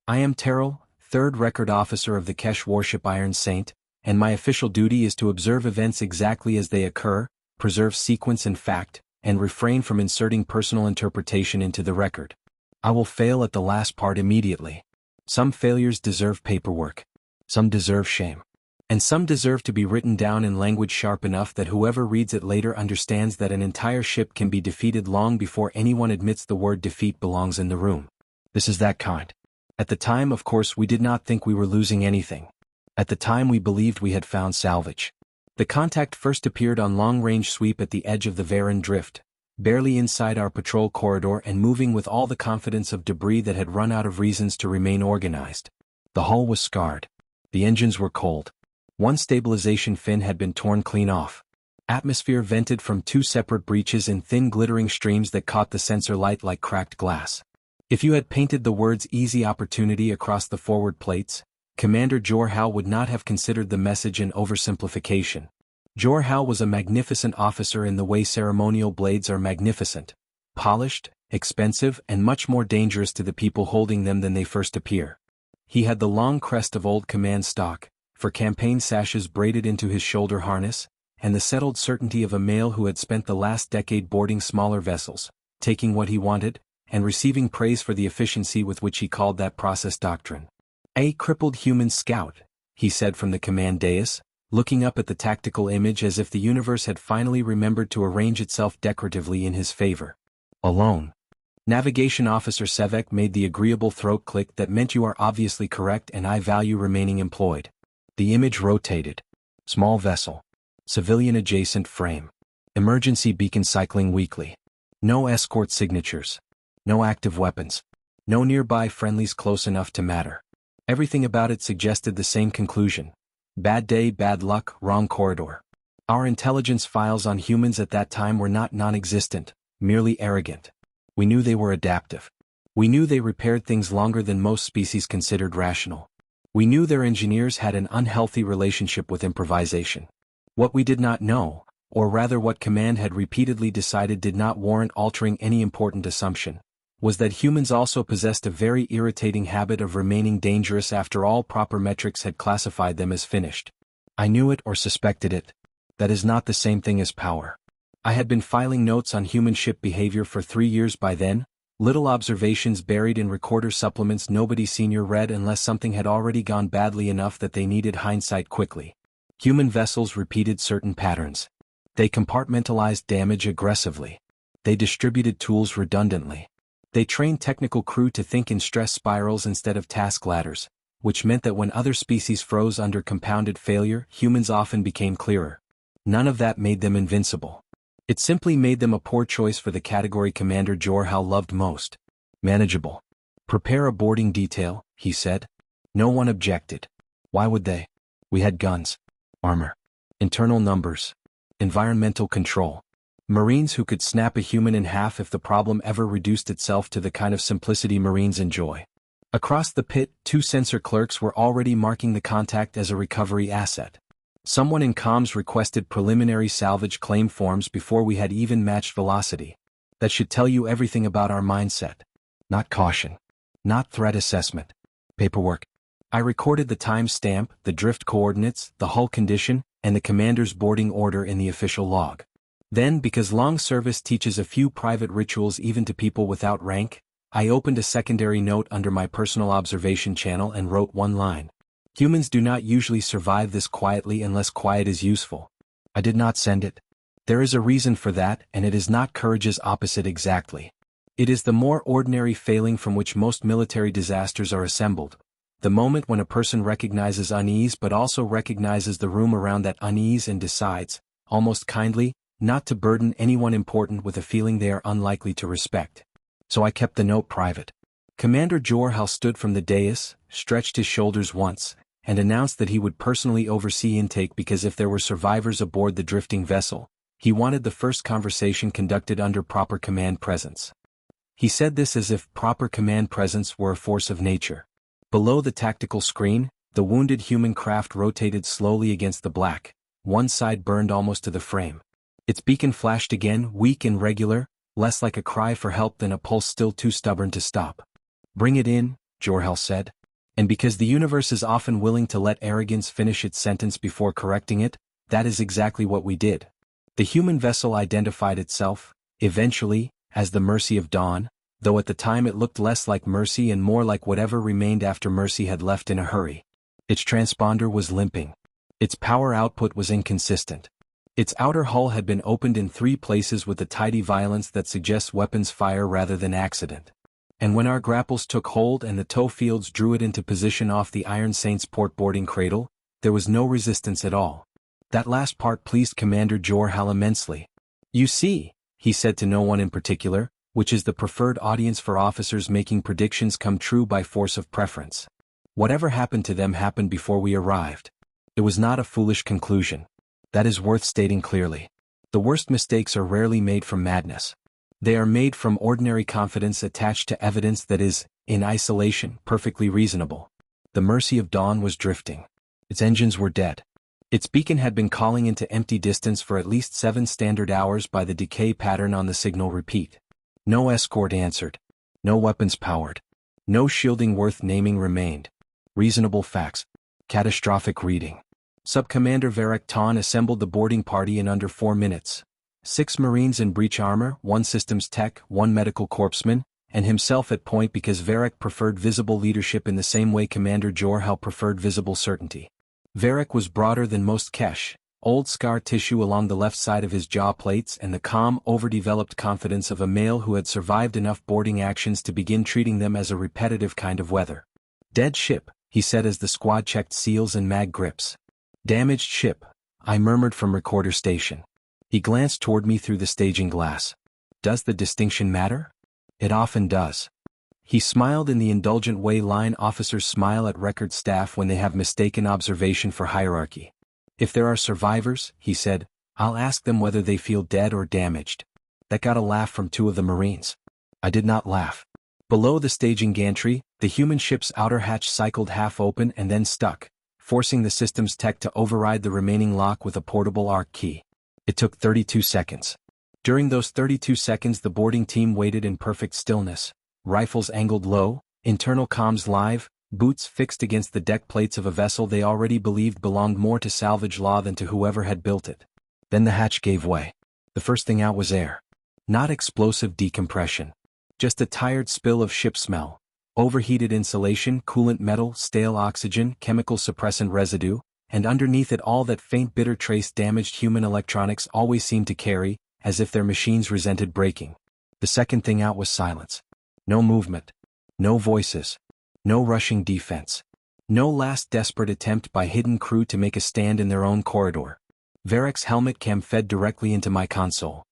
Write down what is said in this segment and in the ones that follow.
I am Teral, 3rd Record Officer of the Kesh Warship Iron Saint, and my official duty is to observe events exactly as they occur, preserve sequence and fact, and refrain from inserting personal interpretation into the record. I will fail at the last part immediately. Some failures deserve paperwork. Some deserve shame. And some deserve to be written down in language sharp enough that whoever reads it later understands that an entire ship can be defeated long before anyone admits the word defeat belongs in the room. This is that kind. At the time, of course, we did not think we were losing anything. At the time we believed we had found salvage. The contact first appeared on long-range sweep at the edge of the Varen drift, barely inside our patrol corridor and moving with all the confidence of debris that had run out of reasons to remain organized. The hull was scarred. The engines were cold. One stabilization fin had been torn clean off. Atmosphere vented from 2 separate breaches in thin glittering streams that caught the sensor light like cracked glass. If you had painted the words easy opportunity across the forward plates, Commander Jor-Hal would not have considered the message an oversimplification. Jor-Hal was a magnificent officer in the way ceremonial blades are magnificent, polished, expensive and much more dangerous to the people holding them than they first appear. He had the long crest of old command stock, for campaign sashes braided into his shoulder harness, and the settled certainty of a male who had spent the last decade boarding smaller vessels, taking what he wanted, and receiving praise for the efficiency with which he called that process doctrine. "A crippled human scout," he said from the command dais, looking up at the tactical image as if the universe had finally remembered to arrange itself decoratively in his favor. "Alone." Navigation Officer Sevek made the agreeable throat click that meant you are obviously correct and I value remaining employed. The image rotated. Small vessel. Civilian adjacent frame. Emergency beacon cycling weekly. No escort signatures. No active weapons. No nearby friendlies close enough to matter. Everything about it suggested the same conclusion. Bad day, bad luck, wrong corridor. Our intelligence files on humans at that time were not non-existent, merely arrogant. We knew they were adaptive. We knew they repaired things longer than most species considered rational. We knew their engineers had an unhealthy relationship with improvisation. What we did not know, or rather what Command had repeatedly decided did not warrant altering any important assumption, was that humans also possessed a very irritating habit of remaining dangerous after all proper metrics had classified them as finished. I knew it or suspected it. That is not the same thing as power. I had been filing notes on human ship behavior for 3 years by then, little observations buried in recorder supplements nobody senior read unless something had already gone badly enough that they needed hindsight quickly. Human vessels repeated certain patterns. They compartmentalized damage aggressively. They distributed tools redundantly. They trained technical crew to think in stress spirals instead of task ladders, which meant that when other species froze under compounded failure, humans often became clearer. None of that made them invincible. It simply made them a poor choice for the category Commander Jor-Hal loved most. Manageable. "Prepare a boarding detail," he said. No one objected. Why would they? We had guns. Armor. Internal numbers. Environmental control. Marines who could snap a human in half if the problem ever reduced itself to the kind of simplicity Marines enjoy. Across the pit, 2 sensor clerks were already marking the contact as a recovery asset. Someone in comms requested preliminary salvage claim forms before we had even matched velocity. That should tell you everything about our mindset. Not caution. Not threat assessment. Paperwork. I recorded the time stamp, the drift coordinates, the hull condition, and the commander's boarding order in the official log. Then, because long service teaches a few private rituals even to people without rank, I opened a secondary note under my personal observation channel and wrote one line. Humans do not usually survive this quietly unless quiet is useful. I did not send it. There is a reason for that, and it is not courage's opposite exactly. It is the more ordinary failing from which most military disasters are assembled. The moment when a person recognizes unease but also recognizes the room around that unease and decides, almost kindly, not to burden anyone important with a feeling they are unlikely to respect. So I kept the note private. Commander Jor-Hal stood from the dais, stretched his shoulders once, and announced that he would personally oversee intake because if there were survivors aboard the drifting vessel, he wanted the first conversation conducted under proper command presence. He said this as if proper command presence were a force of nature. Below the tactical screen, the wounded human craft rotated slowly against the black. One side burned almost to the frame. Its beacon flashed again, weak and regular, less like a cry for help than a pulse still too stubborn to stop. "Bring it in," Jor-Hal said. And because the universe is often willing to let arrogance finish its sentence before correcting it, that is exactly what we did. The human vessel identified itself, eventually, as the Mercy of Dawn, though at the time it looked less like mercy and more like whatever remained after mercy had left in a hurry. Its transponder was limping. Its power output was inconsistent. Its outer hull had been opened in 3 places with a tidy violence that suggests weapons fire rather than accident. And when our grapples took hold and the tow fields drew it into position off the Iron Saint's port boarding cradle, there was no resistance at all. That last part pleased Commander Jor-Hal immensely. "You see," he said to no one in particular, which is the preferred audience for officers making predictions come true by force of preference. "Whatever happened to them happened before we arrived. It was not a foolish conclusion. That is worth stating clearly. The worst mistakes are rarely made from madness. They are made from ordinary confidence attached to evidence that is, in isolation, perfectly reasonable. The Mercy of Dawn was drifting. Its engines were dead. Its beacon had been calling into empty distance for at least 7 standard hours by the decay pattern on the signal repeat. No escort answered. No weapons powered. No shielding worth naming remained. Reasonable facts. Catastrophic reading. Sub-Commander Varric Ton assembled the boarding party in under 4 minutes. 6 Marines in breach armor, 1 systems tech, 1 medical corpsman, and himself at point because Varric preferred visible leadership in the same way Commander Jor-Hal preferred visible certainty. Varric was broader than most Kesh, old scar tissue along the left side of his jaw plates and the calm, overdeveloped confidence of a male who had survived enough boarding actions to begin treating them as a repetitive kind of weather. "Dead ship," he said as the squad checked seals and mag grips. "Damaged ship," I murmured from recorder station. He glanced toward me through the staging glass. "Does the distinction matter?" "It often does." He smiled in the indulgent way line officers smile at record staff when they have mistaken observation for hierarchy. "If there are survivors," he said, "I'll ask them whether they feel dead or damaged." That got a laugh from 2 of the Marines. I did not laugh. Below the staging gantry, the human ship's outer hatch cycled half open and then stuck, forcing the systems tech to override the remaining lock with a portable ARC key. It took 32 seconds. During those 32 seconds the boarding team waited in perfect stillness. Rifles angled low, internal comms live, boots fixed against the deck plates of a vessel they already believed belonged more to salvage law than to whoever had built it. Then the hatch gave way. The first thing out was air. Not explosive decompression. Just a tired spill of ship smell. Overheated insulation, coolant metal, stale oxygen, chemical suppressant residue, and underneath it all that faint bitter trace damaged human electronics always seemed to carry, as if their machines resented breaking. The second thing out was silence. No movement. No voices. No rushing defense. No last desperate attempt by hidden crew to make a stand in their own corridor. Varric's helmet cam fed directly into my console.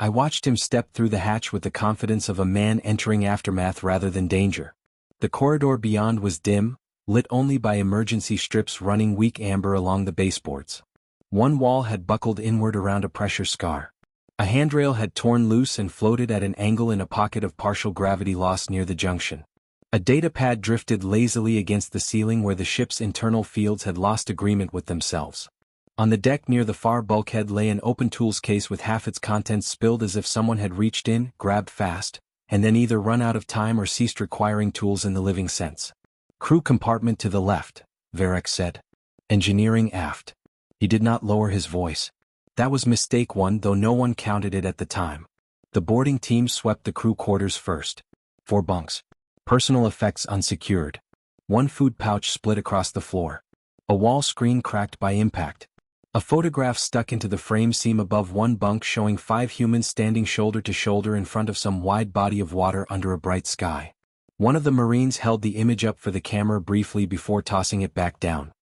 I watched him step through the hatch with the confidence of a man entering aftermath rather than danger. The corridor beyond was dim, lit only by emergency strips running weak amber along the baseboards. One wall had buckled inward around a pressure scar. A handrail had torn loose and floated at an angle in a pocket of partial gravity loss near the junction. A datapad drifted lazily against the ceiling where the ship's internal fields had lost agreement with themselves. On the deck near the far bulkhead lay an open tools case with half its contents spilled as if someone had reached in, grabbed fast, and then either run out of time or ceased requiring tools in the living sense. "Crew compartment to the left," Varric said. "Engineering aft." He did not lower his voice. That was mistake 1, though no one counted it at the time. The boarding team swept the crew quarters first. 4 bunks. Personal effects unsecured. 1 food pouch split across the floor. A wall screen cracked by impact. A photograph stuck into the frame seam above 1 bunk showing 5 humans standing shoulder to shoulder in front of some wide body of water under a bright sky. One of the Marines held the image up for the camera briefly before tossing it back down.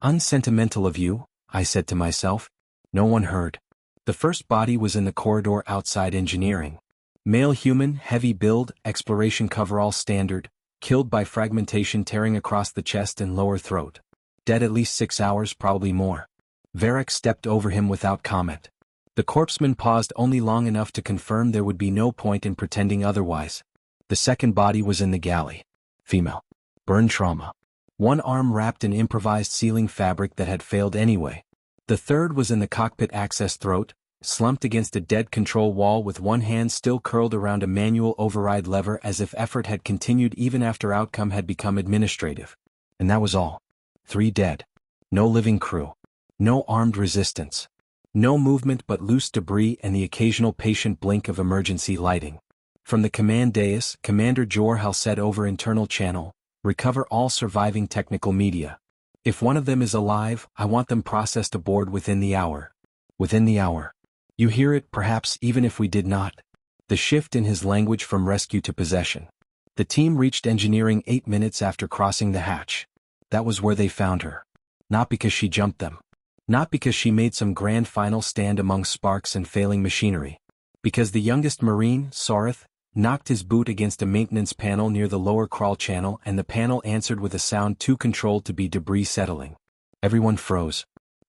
"Unsentimental of you," I said to myself. No one heard. The first body was in the corridor outside engineering. Male human, heavy build, exploration coverall standard, killed by fragmentation tearing across the chest and lower throat. Dead at least 6 hours, probably more. Varric stepped over him without comment. The corpsman paused only long enough to confirm there would be no point in pretending otherwise. The second body was in the galley. Female. Burn trauma. 1 arm wrapped in improvised sealing fabric that had failed anyway. The third was in the cockpit access throat, slumped against a dead control wall with 1 hand still curled around a manual override lever as if effort had continued even after outcome had become administrative. And that was all. 3 dead. No living crew. No armed resistance. No movement but loose debris and the occasional patient blink of emergency lighting. From the command dais, Commander Jor-Hal said over internal channel, "Recover all surviving technical media. If one of them is alive, I want them processed aboard within the hour." Within the hour. You hear it, perhaps even if we did not. The shift in his language from rescue to possession. The team reached engineering 8 minutes after crossing the hatch. That was where they found her. Not because she jumped them. Not because she made some grand final stand among sparks and failing machinery. Because the youngest Marine, Soreth, knocked his boot against a maintenance panel near the lower crawl channel and the panel answered with a sound too controlled to be debris settling. Everyone froze.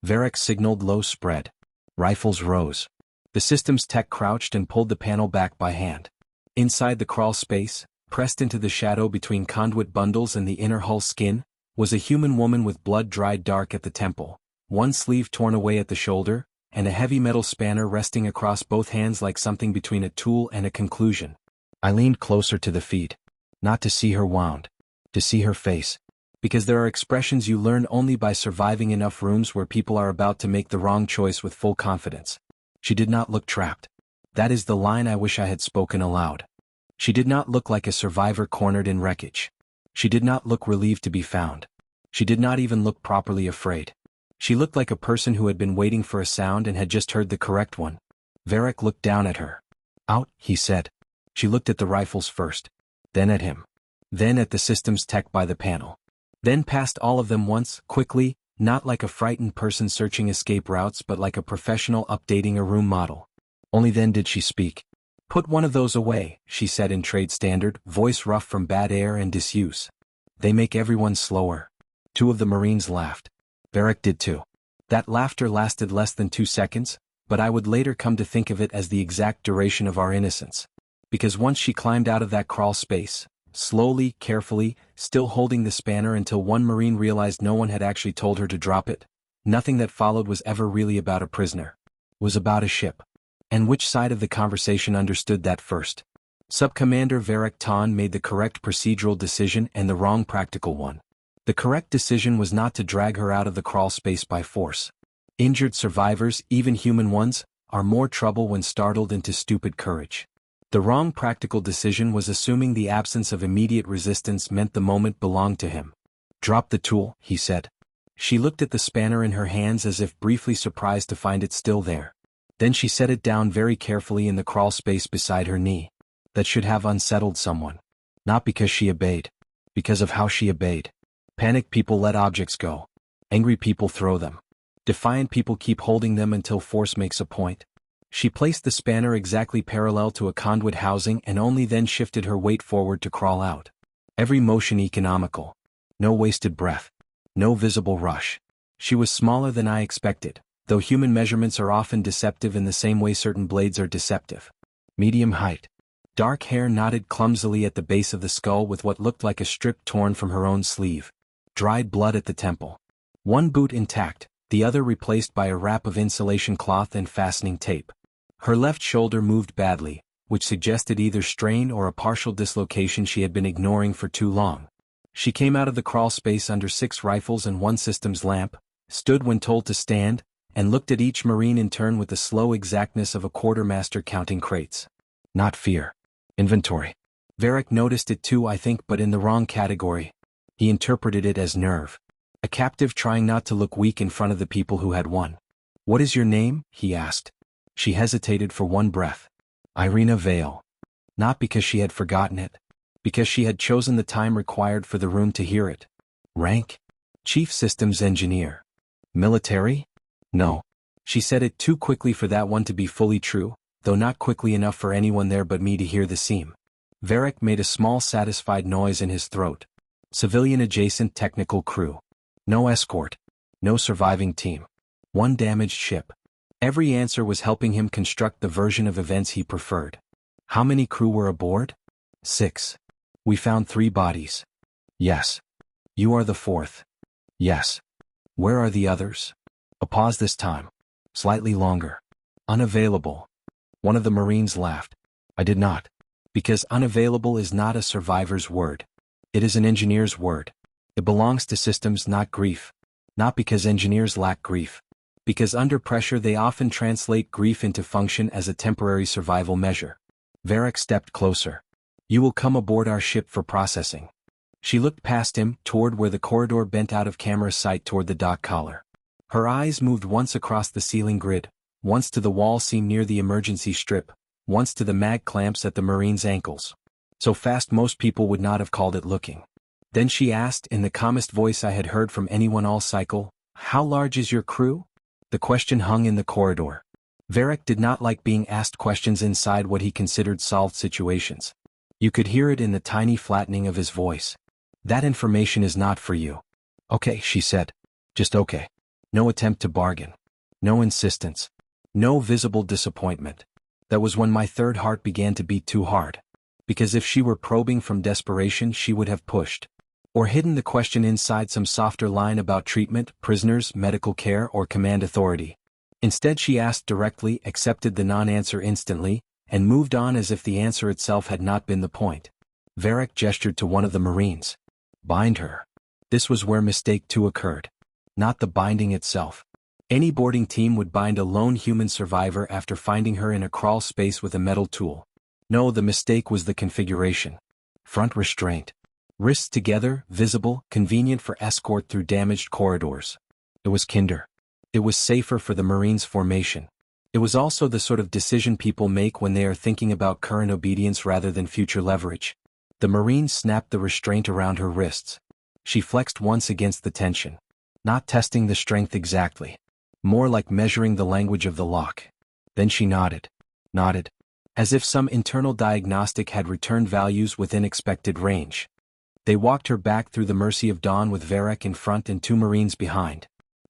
Varric signaled low spread. Rifles rose. The systems tech crouched and pulled the panel back by hand. Inside the crawl space, pressed into the shadow between conduit bundles and the inner hull skin, was a human woman with blood dried dark at the temple, one sleeve torn away at the shoulder, and a heavy metal spanner resting across both hands like something between a tool and a conclusion. I leaned closer to the feed. Not to see her wound. To see her face. Because there are expressions you learn only by surviving enough rooms where people are about to make the wrong choice with full confidence. She did not look trapped. That is the line I wish I had spoken aloud. She did not look like a survivor cornered in wreckage. She did not look relieved to be found. She did not even look properly afraid. She looked like a person who had been waiting for a sound and had just heard the correct one. Varric looked down at her. "Out," he said. She looked at the rifles first. Then at him. Then at the systems tech by the panel. Then past all of them once, quickly, not like a frightened person searching escape routes but like a professional updating a room model. Only then did she speak. "Put one of those away," she said in trade standard, voice rough from bad air and disuse. "They make everyone slower." 2 of the Marines laughed. Varric did too. That laughter lasted less than 2 seconds, but I would later come to think of it as the exact duration of our innocence. Because once she climbed out of that crawl space, slowly, carefully, still holding the spanner until one Marine realized no one had actually told her to drop it, nothing that followed was ever really about a prisoner. It was about a ship. And which side of the conversation understood that first? Subcommander Varric Ton made the correct procedural decision and the wrong practical one. The correct decision was not to drag her out of the crawl space by force. Injured survivors, even human ones, are more trouble when startled into stupid courage. The wrong practical decision was assuming the absence of immediate resistance meant the moment belonged to him. "Drop the tool," he said. She looked at the spanner in her hands as if briefly surprised to find it still there. Then she set it down very carefully in the crawl space beside her knee. That should have unsettled someone. Not because she obeyed. Because of how she obeyed. Panicked people let objects go. Angry people throw them. Defiant people keep holding them until force makes a point. She placed the spanner exactly parallel to a conduit housing and only then shifted her weight forward to crawl out. Every motion economical. No wasted breath. No visible rush. She was smaller than I expected, though human measurements are often deceptive in the same way certain blades are deceptive. Medium height. Dark hair knotted clumsily at the base of the skull with what looked like a strip torn from her own sleeve. Dried blood at the temple. One boot intact, the other replaced by a wrap of insulation cloth and fastening tape. Her left shoulder moved badly, which suggested either strain or a partial dislocation she had been ignoring for too long. She came out of the crawl space under 6 rifles and 1 systems lamp, stood when told to stand, and looked at each Marine in turn with the slow exactness of a quartermaster counting crates. Not fear. Inventory. Varric noticed it too, I think, but in the wrong category. He interpreted it as nerve. A captive trying not to look weak in front of the people who had won. "What is your name?" he asked. She hesitated for one breath. Irina Vale. Not because she had forgotten it. Because she had chosen the time required for the room to hear it. Rank? Chief Systems Engineer. Military? No. She said it too quickly for that one to be fully true, though not quickly enough for anyone there but me to hear the seam. Varric made a small satisfied noise in his throat. Civilian adjacent technical crew. No escort. No surviving team. 1 damaged ship. Every answer was helping him construct the version of events he preferred. How many crew were aboard? 6. We found 3 bodies. Yes. You are the 4th. Yes. Where are the others? A pause this time. Slightly longer. Unavailable. One of the Marines laughed. I did not. Because unavailable is not a survivor's word. It is an engineer's word. It belongs to systems, not grief. Not because engineers lack grief. Because under pressure they often translate grief into function as a temporary survival measure. Varric stepped closer. You will come aboard our ship for processing. She looked past him, toward where the corridor bent out of camera sight toward the dock collar. Her eyes moved once across the ceiling grid, once to the wall seam near the emergency strip, once to the mag clamps at the Marine's ankles. So fast most people would not have called it looking. Then she asked, in the calmest voice I had heard from anyone all cycle, "How large is your crew?" The question hung in the corridor. Varric did not like being asked questions inside what he considered solved situations. You could hear it in the tiny flattening of his voice. That information is not for you. Okay, she said. Just okay. No attempt to bargain. No insistence. No visible disappointment. That was when my third heart began to beat too hard. Because if she were probing from desperation, she would have pushed. Or hidden the question inside some softer line about treatment, prisoners, medical care, or command authority. Instead she asked directly, accepted the non-answer instantly, and moved on as if the answer itself had not been the point. Varric gestured to one of the Marines. Bind her. This was where mistake 2 occurred. Not the binding itself. Any boarding team would bind a lone human survivor after finding her in a crawl space with a metal tool. No, the mistake was the configuration. Front restraint. Wrists together, visible, convenient for escort through damaged corridors. It was kinder. It was safer for the Marines' formation. It was also the sort of decision people make when they are thinking about current obedience rather than future leverage. The Marine snapped the restraint around her wrists. She flexed once against the tension. Not testing the strength exactly. More like measuring the language of the lock. Then she nodded. Nodded. As if some internal diagnostic had returned values within expected range. They walked her back through the mercy of dawn with Varric in front and 2 Marines behind.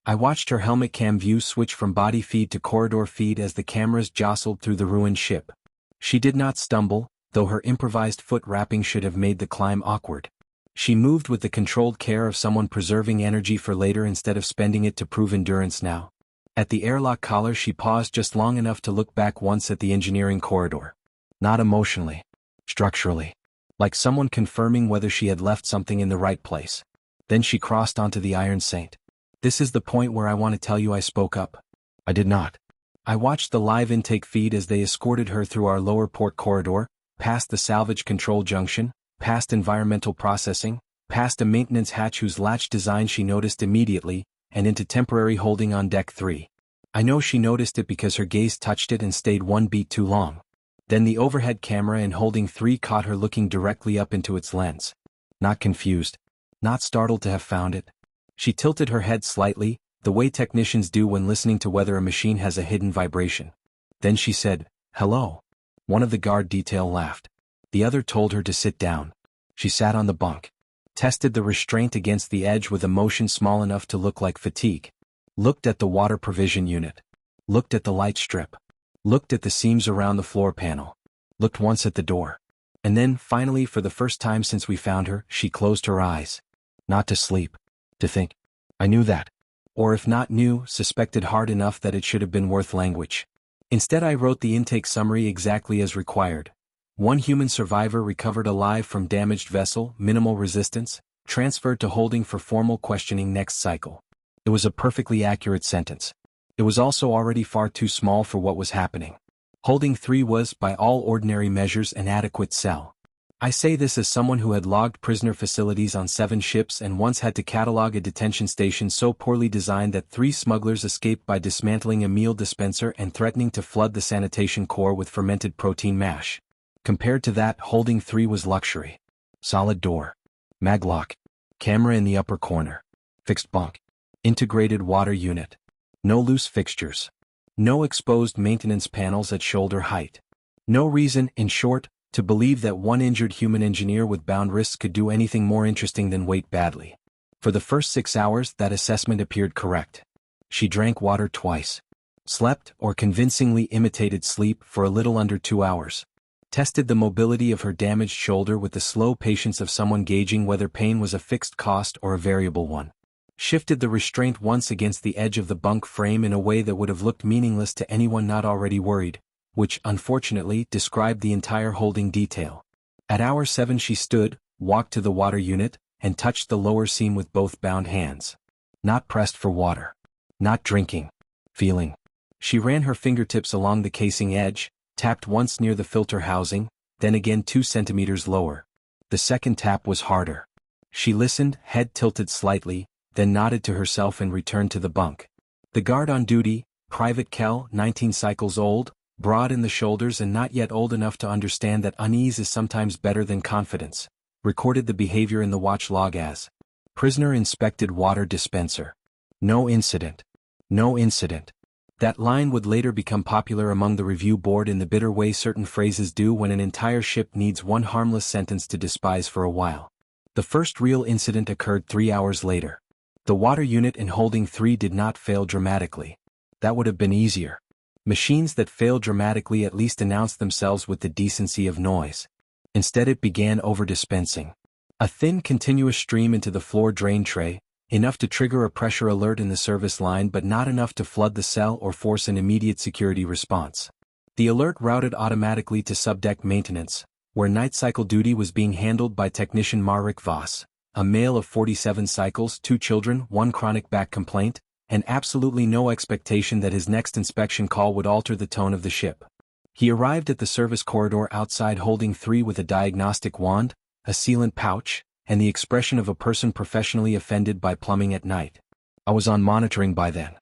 I watched her helmet cam view switch from body feed to corridor feed as the cameras jostled through the ruined ship. She did not stumble, though her improvised foot wrapping should have made the climb awkward. She moved with the controlled care of someone preserving energy for later instead of spending it to prove endurance now. At the airlock collar she paused just long enough to look back once at the engineering corridor. Not emotionally. Structurally. Like someone confirming whether she had left something in the right place. Then she crossed onto the Iron Saint. This is the point where I want to tell you I spoke up. I did not. I watched the live intake feed as they escorted her through our lower port corridor, past the salvage control junction, past environmental processing, past a maintenance hatch whose latch design she noticed immediately, and into temporary holding on deck 3. I know she noticed it because her gaze touched it and stayed 1 beat too long. Then the overhead camera in holding 3 caught her looking directly up into its lens. Not confused. Not startled to have found it. She tilted her head slightly, the way technicians do when listening to whether a machine has a hidden vibration. Then she said, "Hello." One of the guard detail laughed. The other told her to sit down. She sat on the bunk. Tested the restraint against the edge with a motion small enough to look like fatigue. Looked at the water provision unit. Looked at the light strip. Looked at the seams around the floor panel. Looked once at the door. And then, finally, for the first time since we found her, she closed her eyes. Not to sleep. To think. I knew that. Or if not knew, suspected hard enough that it should have been worth language. Instead I wrote the intake summary exactly as required. 1 human survivor recovered alive from damaged vessel, minimal resistance, transferred to holding for formal questioning next cycle. It was a perfectly accurate sentence. It was also already far too small for what was happening. Holding 3 was, by all ordinary measures, an adequate cell. I say this as someone who had logged prisoner facilities on 7 ships and once had to catalog a detention station so poorly designed that 3 smugglers escaped by dismantling a meal dispenser and threatening to flood the sanitation core with fermented protein mash. Compared to that, holding 3 was luxury. Solid door. Maglock. Camera in the upper corner. Fixed bunk. Integrated water unit. No loose fixtures. No exposed maintenance panels at shoulder height. No reason, in short, to believe that 1 injured human engineer with bound wrists could do anything more interesting than wait badly. For the first 6 hours, that assessment appeared correct. She drank water twice. Slept, or convincingly imitated sleep, for a little under 2 hours. Tested the mobility of her damaged shoulder with the slow patience of someone gauging whether pain was a fixed cost or a variable one. Shifted the restraint once against the edge of the bunk frame in a way that would have looked meaningless to anyone not already worried, which, unfortunately, described the entire holding detail. At hour 7 she stood, walked to the water unit, and touched the lower seam with both bound hands. Not pressed for water. Not drinking. Feeling. She ran her fingertips along the casing edge, tapped once near the filter housing, then again 2 centimeters lower. The second tap was harder. She listened, head tilted slightly, then nodded to herself and returned to the bunk. The guard on duty, Private Kell, 19 cycles old, broad in the shoulders and not yet old enough to understand that unease is sometimes better than confidence, recorded the behavior in the watch log as prisoner inspected water dispenser. No incident. No incident. That line would later become popular among the review board in the bitter way certain phrases do when an entire ship needs one harmless sentence to despise for a while. The first real incident occurred 3 hours later. The water unit in Holding 3 did not fail dramatically. That would have been easier. Machines that fail dramatically at least announce themselves with the decency of noise. Instead it began over-dispensing. A thin continuous stream into the floor drain tray, enough to trigger a pressure alert in the service line but not enough to flood the cell or force an immediate security response. The alert routed automatically to subdeck maintenance, where night cycle duty was being handled by technician Marek Voss, a male of 47 cycles, 2 children, 1 chronic back complaint, and absolutely no expectation that his next inspection call would alter the tone of the ship. He arrived at the service corridor outside Holding 3 with a diagnostic wand, a sealant pouch, and the expression of a person professionally offended by plumbing at night. I was on monitoring by then.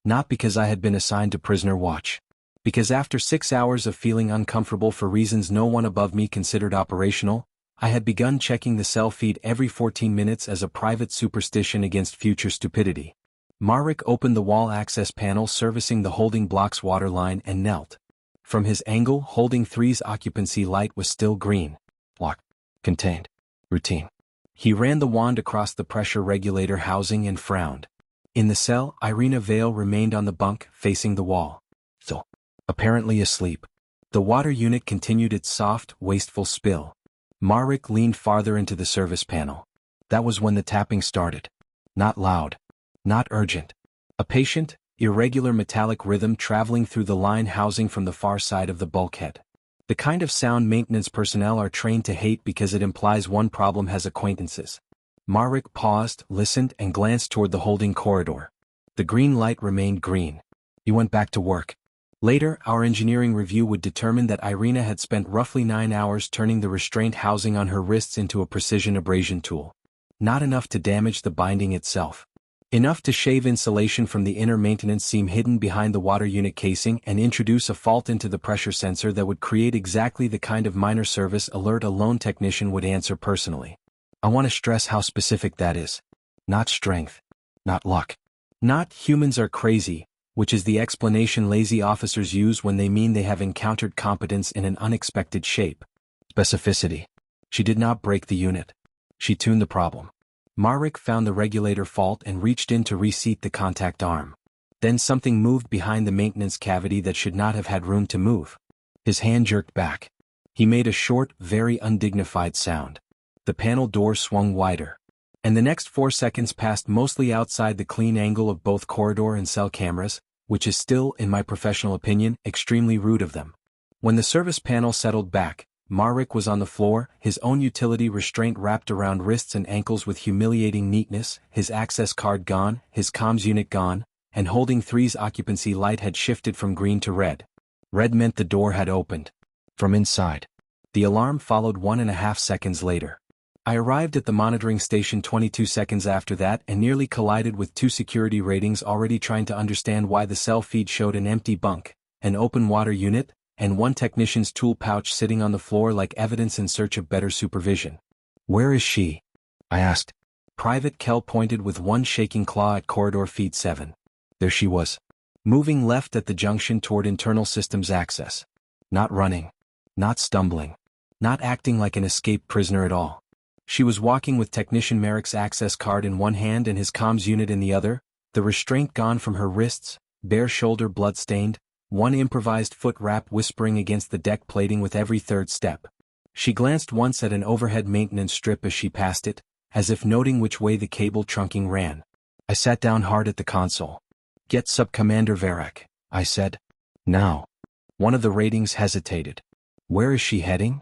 Not because I had been assigned to prisoner watch. Because after 6 hours of feeling uncomfortable for reasons no one above me considered operational, I had begun checking the cell feed every 14 minutes as a private superstition against future stupidity. Marek opened the wall access panel servicing the holding block's water line and knelt. From his angle, Holding 3's occupancy light was still green. Locked. Contained. Routine. He ran the wand across the pressure regulator housing and frowned. In the cell, Irina Vale remained on the bunk, facing the wall. Still. Apparently asleep. The water unit continued its soft, wasteful spill. Marek leaned farther into the service panel. That was when the tapping started. Not loud. Not urgent. A patient, irregular metallic rhythm traveling through the line housing from the far side of the bulkhead. The kind of sound maintenance personnel are trained to hate because it implies one problem has acquaintances. Marek paused, listened, and glanced toward the holding corridor. The green light remained green. He went back to work. Later, our engineering review would determine that Irina had spent roughly 9 hours turning the restraint housing on her wrists into a precision abrasion tool. Not enough to damage the binding itself. Enough to shave insulation from the inner maintenance seam hidden behind the water unit casing and introduce a fault into the pressure sensor that would create exactly the kind of minor service alert a lone technician would answer personally. I want to stress how specific that is. Not strength. Not luck. Not humans are crazy, which is the explanation lazy officers use when they mean they have encountered competence in an unexpected shape. Specificity. She did not break the unit. She tuned the problem. Marek found the regulator fault and reached in to reseat the contact arm. Then something moved behind the maintenance cavity that should not have had room to move. His hand jerked back. He made a short, very undignified sound. The panel door swung wider. And the next 4 seconds passed mostly outside the clean angle of both corridor and cell cameras, which is still, in my professional opinion, extremely rude of them. When the service panel settled back, Marek was on the floor, his own utility restraint wrapped around wrists and ankles with humiliating neatness, his access card gone, his comms unit gone, and Holding 3's occupancy light had shifted from green to red. Red meant the door had opened. From inside. The alarm followed 1.5 seconds later. I arrived at the monitoring station 22 seconds after that and nearly collided with 2 security ratings already trying to understand why the cell feed showed an empty bunk, an open water unit, and 1 technician's tool pouch sitting on the floor like evidence in search of better supervision. "Where is she?" I asked. Private Kell pointed with 1 shaking claw at corridor feed 7. There she was. Moving left at the junction toward internal systems access. Not running. Not stumbling. Not acting like an escaped prisoner at all. She was walking with Technician Marek's access card in one hand and his comms unit in the other, the restraint gone from her wrists, bare shoulder blood-stained, 1 improvised foot wrap whispering against the deck plating with every 3rd step. She glanced once at an overhead maintenance strip as she passed it, as if noting which way the cable trunking ran. I sat down hard at the console. "Get Sub-Commander Varek," I said. "Now." One of the ratings hesitated. "Where is she heading?"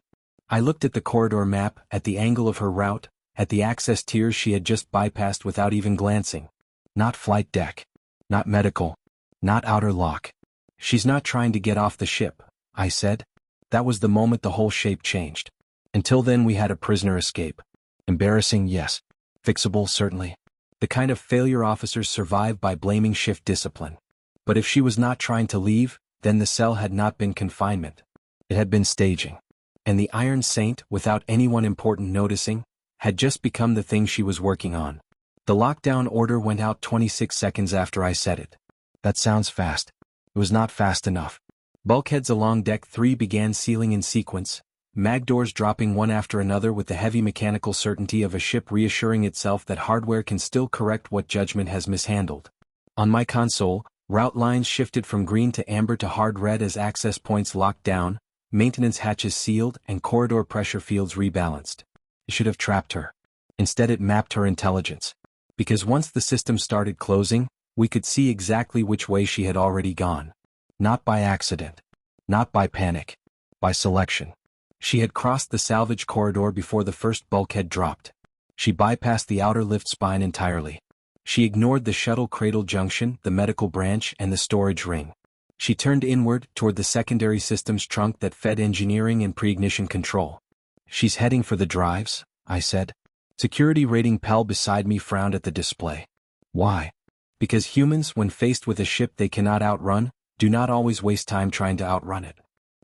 I looked at the corridor map, at the angle of her route, at the access tiers she had just bypassed without even glancing. Not flight deck. Not medical. Not outer lock. She's not trying to get off the ship, I said. That was the moment the whole shape changed. Until then we had a prisoner escape. Embarrassing, yes. Fixable, certainly. The kind of failure officers survive by blaming shift discipline. But if she was not trying to leave, then the cell had not been confinement. It had been staging. And the Iron Saint, without anyone important noticing, had just become the thing she was working on. The lockdown order went out 26 seconds after I said it. That sounds fast. It was not fast enough. Bulkheads along Deck 3 began sealing in sequence, mag doors dropping one after another with the heavy mechanical certainty of a ship reassuring itself that hardware can still correct what judgment has mishandled. On my console, route lines shifted from green to amber to hard red as access points locked down, maintenance hatches sealed, and corridor pressure fields rebalanced. It should have trapped her. Instead it mapped her intelligence. Because once the system started closing, we could see exactly which way she had already gone. Not by accident. Not by panic. By selection. She had crossed the salvage corridor before the first bulkhead dropped. She bypassed the outer lift spine entirely. She ignored the shuttle cradle junction, the medical branch, and the storage ring. She turned inward, toward the secondary systems trunk that fed engineering and pre-ignition control. She's heading for the drives, I said. Security rating Pell beside me frowned at the display. Why? Because humans, when faced with a ship they cannot outrun, do not always waste time trying to outrun it.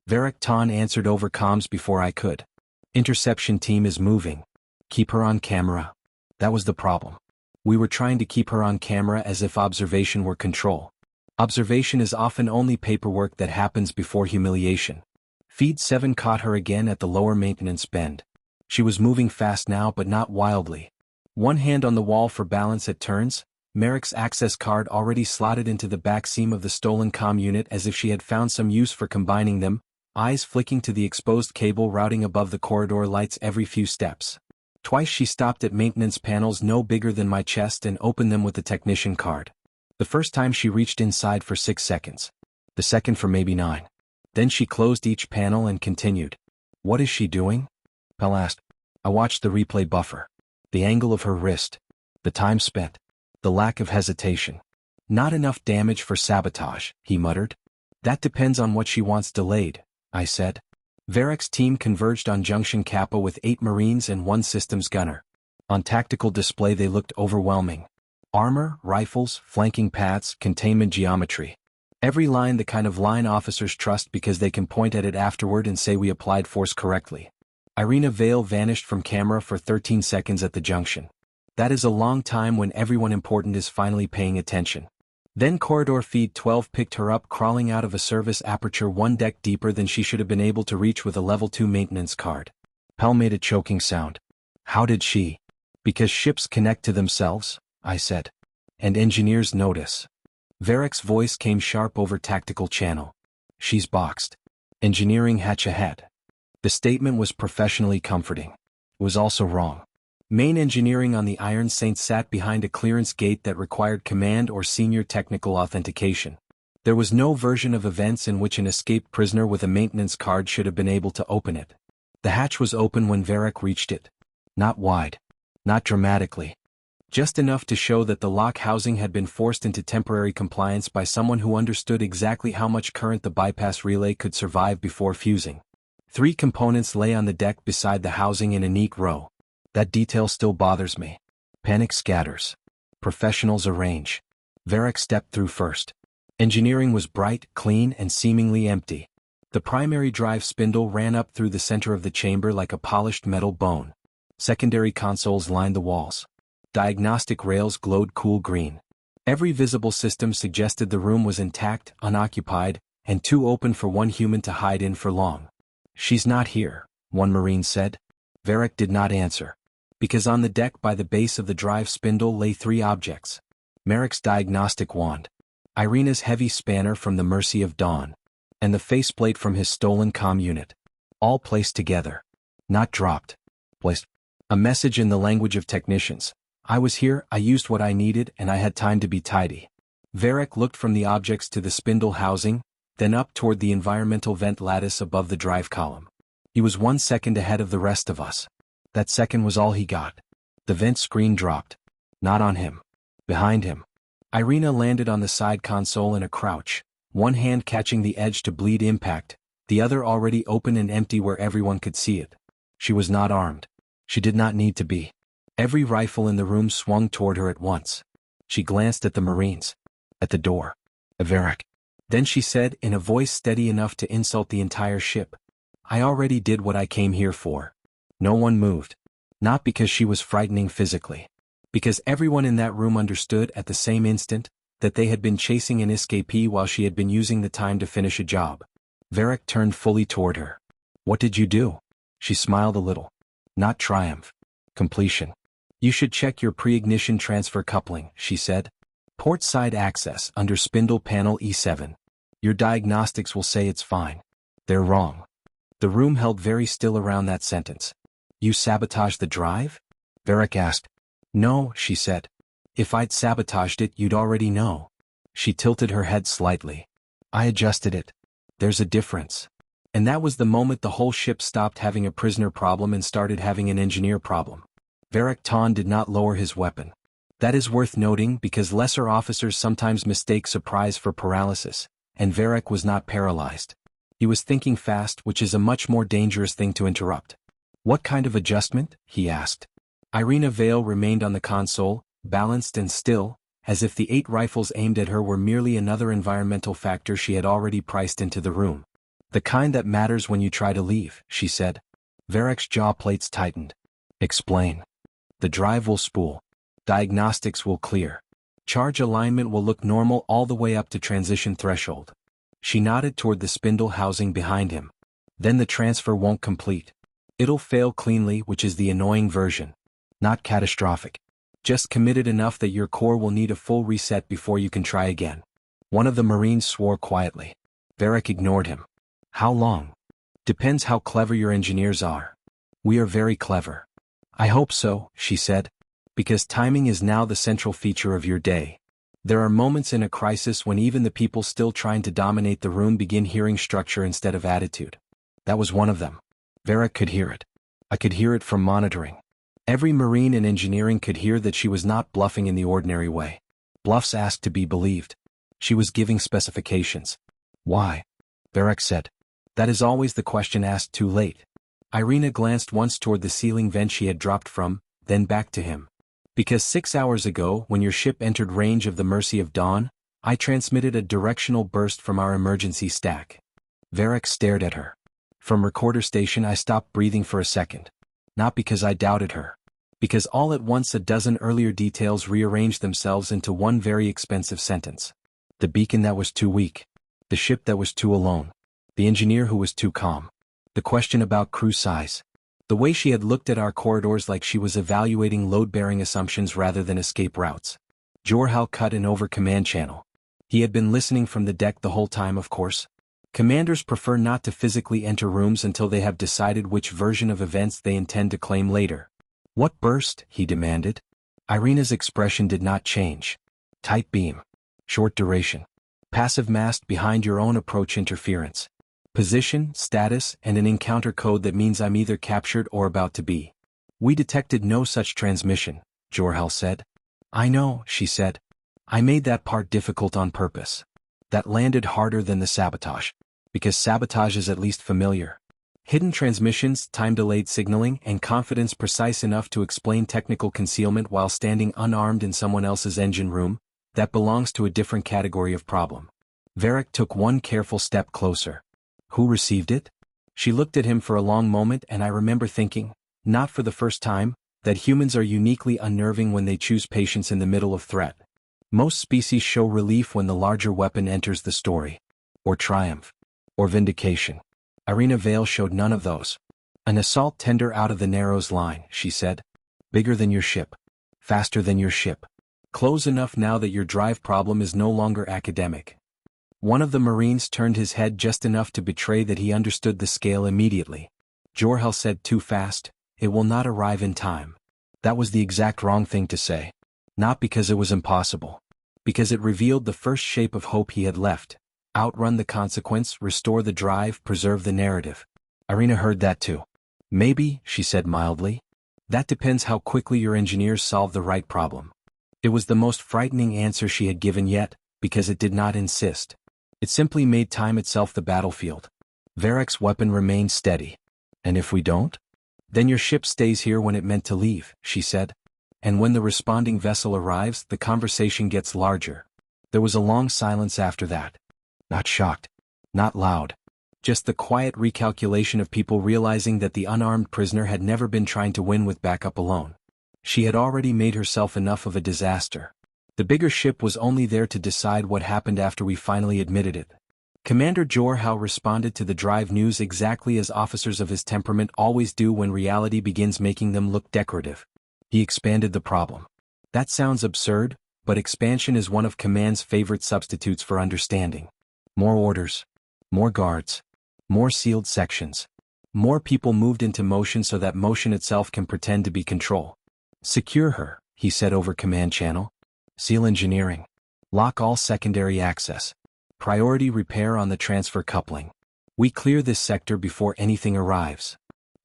Varric Ton answered over comms before I could. Interception team is moving. Keep her on camera. That was the problem. We were trying to keep her on camera as if observation were control. Observation is often only paperwork that happens before humiliation. Feed 7 caught her again at the lower maintenance bend. She was moving fast now but not wildly. One hand on the wall for balance at turns, Merrick's access card already slotted into the back seam of the stolen comm unit as if she had found some use for combining them, eyes flicking to the exposed cable routing above the corridor lights every few steps. Twice she stopped at maintenance panels no bigger than my chest and opened them with the technician card. The first time she reached inside for 6 seconds. The second for maybe 9. Then she closed each panel and continued. What is she doing? Pell asked. I watched the replay buffer. The angle of her wrist. The time spent. The lack of hesitation. Not enough damage for sabotage, he muttered. That depends on what she wants delayed, I said. Varric's team converged on Junction Kappa with 8 Marines and 1 systems gunner. On tactical display they looked overwhelming. Armor, rifles, flanking paths, containment geometry. Every line the kind of line officers trust because they can point at it afterward and say we applied force correctly. Irina Vale vanished from camera for 13 seconds at the junction. That is a long time when everyone important is finally paying attention. Then corridor feed 12 picked her up crawling out of a service aperture 1 deck deeper than she should have been able to reach with a level 2 maintenance card. Pell made a choking sound. How did she? Because ships connect to themselves, I said. And engineers notice. Varric's voice came sharp over tactical channel. She's boxed. Engineering hatch ahead. The statement was professionally comforting. It was also wrong. Main engineering on the Iron Saint sat behind a clearance gate that required command or senior technical authentication. There was no version of events in which an escaped prisoner with a maintenance card should have been able to open it. The hatch was open when Varric reached it. Not wide. Not dramatically. Just enough to show that the lock housing had been forced into temporary compliance by someone who understood exactly how much current the bypass relay could survive before fusing. 3 components lay on the deck beside the housing in a neat row. That detail still bothers me. Panic scatters. Professionals arrange. Varric stepped through first. Engineering was bright, clean, and seemingly empty. The primary drive spindle ran up through the center of the chamber like a polished metal bone. Secondary consoles lined the walls. Diagnostic rails glowed cool green. Every visible system suggested the room was intact, unoccupied, and too open for one human to hide in for long. She's not here, one Marine said. Varric did not answer. Because on the deck by the base of the drive spindle lay 3 objects. Merrick's diagnostic wand. Irina's heavy spanner from the Mercy of Dawn. And the faceplate from his stolen comm unit. All placed together. Not dropped. Placed. A message in the language of technicians. I was here, I used what I needed, and I had time to be tidy. Varric looked from the objects to the spindle housing, then up toward the environmental vent lattice above the drive column. He was 1 second ahead of the rest of us. That second was all he got. The vent screen dropped. Not on him. Behind him. Irina landed on the side console in a crouch, one hand catching the edge to bleed impact, the other already open and empty where everyone could see it. She was not armed. She did not need to be. Every rifle in the room swung toward her at once. She glanced at the Marines. At the door. Varric. Then she said in a voice steady enough to insult the entire ship, "I already did what I came here for." No one moved. Not because she was frightening physically. Because everyone in that room understood at the same instant that they had been chasing an escapee while she had been using the time to finish a job. Varric turned fully toward her. "What did you do?" She smiled a little. "Not triumph. Completion. You should check your pre-ignition transfer coupling," she said. "Port side access under spindle panel E7. Your diagnostics will say it's fine. They're wrong." The room held very still around that sentence. "You sabotaged the drive?" Varric asked. "No," she said. "If I'd sabotaged it, you'd already know." She tilted her head slightly. "I adjusted it. There's a difference." And that was the moment the whole ship stopped having a prisoner problem and started having an engineer problem. Varric Ton did not lower his weapon. That is worth noting because lesser officers sometimes mistake surprise for paralysis, and Varric was not paralyzed. He was thinking fast, which is a much more dangerous thing to interrupt. "What kind of adjustment?" he asked. Irina Vale remained on the console, balanced and still, as if the 8 rifles aimed at her were merely another environmental factor she had already priced into the room. "The kind that matters when you try to leave," she said. Varric's jaw plates tightened. "Explain." "The drive will spool. Diagnostics will clear. Charge alignment will look normal all the way up to transition threshold." She nodded toward the spindle housing behind him. "Then the transfer won't complete. It'll fail cleanly, which is the annoying version. Not catastrophic. Just committed enough that your core will need a full reset before you can try again." One of the Marines swore quietly. Varric ignored him. "How long?" "Depends how clever your engineers are." "We are very clever." "I hope so," she said. "Because timing is now the central feature of your day. There are moments in a crisis when even the people still trying to dominate the room begin hearing structure instead of attitude. That was one of them. Varric could hear it. I could hear it from monitoring. Every Marine in engineering could hear that she was not bluffing in the ordinary way. Bluffs asked to be believed. She was giving specifications. "Why?" Varric said. "That is always the question asked too late." Irina glanced once toward the ceiling vent she had dropped from, then back to him. "Because 6 hours ago, when your ship entered range of the Mercy of Dawn, I transmitted a directional burst from our emergency stack." Varric stared at her. "From recorder station I stopped breathing for a second. Not because I doubted her. Because all at once a dozen earlier details rearranged themselves into one very expensive sentence. The beacon that was too weak. The ship that was too alone. The engineer who was too calm. The question about crew size. The way she had looked at our corridors like she was evaluating load-bearing assumptions rather than escape routes. Jor-Hal cut in over command channel. He had been listening from the deck the whole time, of course. Commanders prefer not to physically enter rooms until they have decided which version of events they intend to claim later. "What burst?" he demanded. Irina's expression did not change. "Tight beam. Short duration. Passive mast behind your own approach interference. Position, status, and an encounter code that means I'm either captured or about to be." "We detected no such transmission," Jor-Hal said. "I know," she said. "I made that part difficult on purpose. That landed harder than the sabotage. Because sabotage is at least familiar. Hidden transmissions, time-delayed signaling, and confidence precise enough to explain technical concealment while standing unarmed in someone else's engine room, that belongs to a different category of problem." Varric took one careful step closer. "Who received it?" She looked at him for a long moment, and I remember thinking, not for the first time, that humans are uniquely unnerving when they choose patience in the middle of threat. Most species show relief when the larger weapon enters the story. Or triumph. Or vindication. Irina Vale showed none of those. "An assault tender out of the Narrows line," she said. "Bigger than your ship. Faster than your ship. Close enough now that your drive problem is no longer academic." One of the Marines turned his head just enough to betray that he understood the scale immediately. Jor-Hal said, "Too fast, it will not arrive in time." That was the exact wrong thing to say. Not because it was impossible. Because it revealed the first shape of hope he had left. Outrun the consequence, restore the drive, preserve the narrative. Irina heard that too. "Maybe," she said mildly. That depends how quickly your engineers solve the right problem. It was the most frightening answer she had given yet, because it did not insist. It simply made time itself the battlefield. Varek's weapon remained steady. And if we don't? Then your ship stays here when it meant to leave, she said. And when the responding vessel arrives, the conversation gets larger. There was a long silence after that. Not shocked. Not loud. Just the quiet recalculation of people realizing that the unarmed prisoner had never been trying to win with backup alone. She had already made herself enough of a disaster. The bigger ship was only there to decide what happened after we finally admitted it. Commander Jorhal responded to the drive news exactly as officers of his temperament always do when reality begins making them look decorative. He expanded the problem. That sounds absurd, but expansion is one of command's favorite substitutes for understanding. More orders. More guards. More sealed sections. More people moved into motion so that motion itself can pretend to be control. Secure her, he said over command channel. Seal engineering. Lock all secondary access. Priority repair on the transfer coupling. We clear this sector before anything arrives.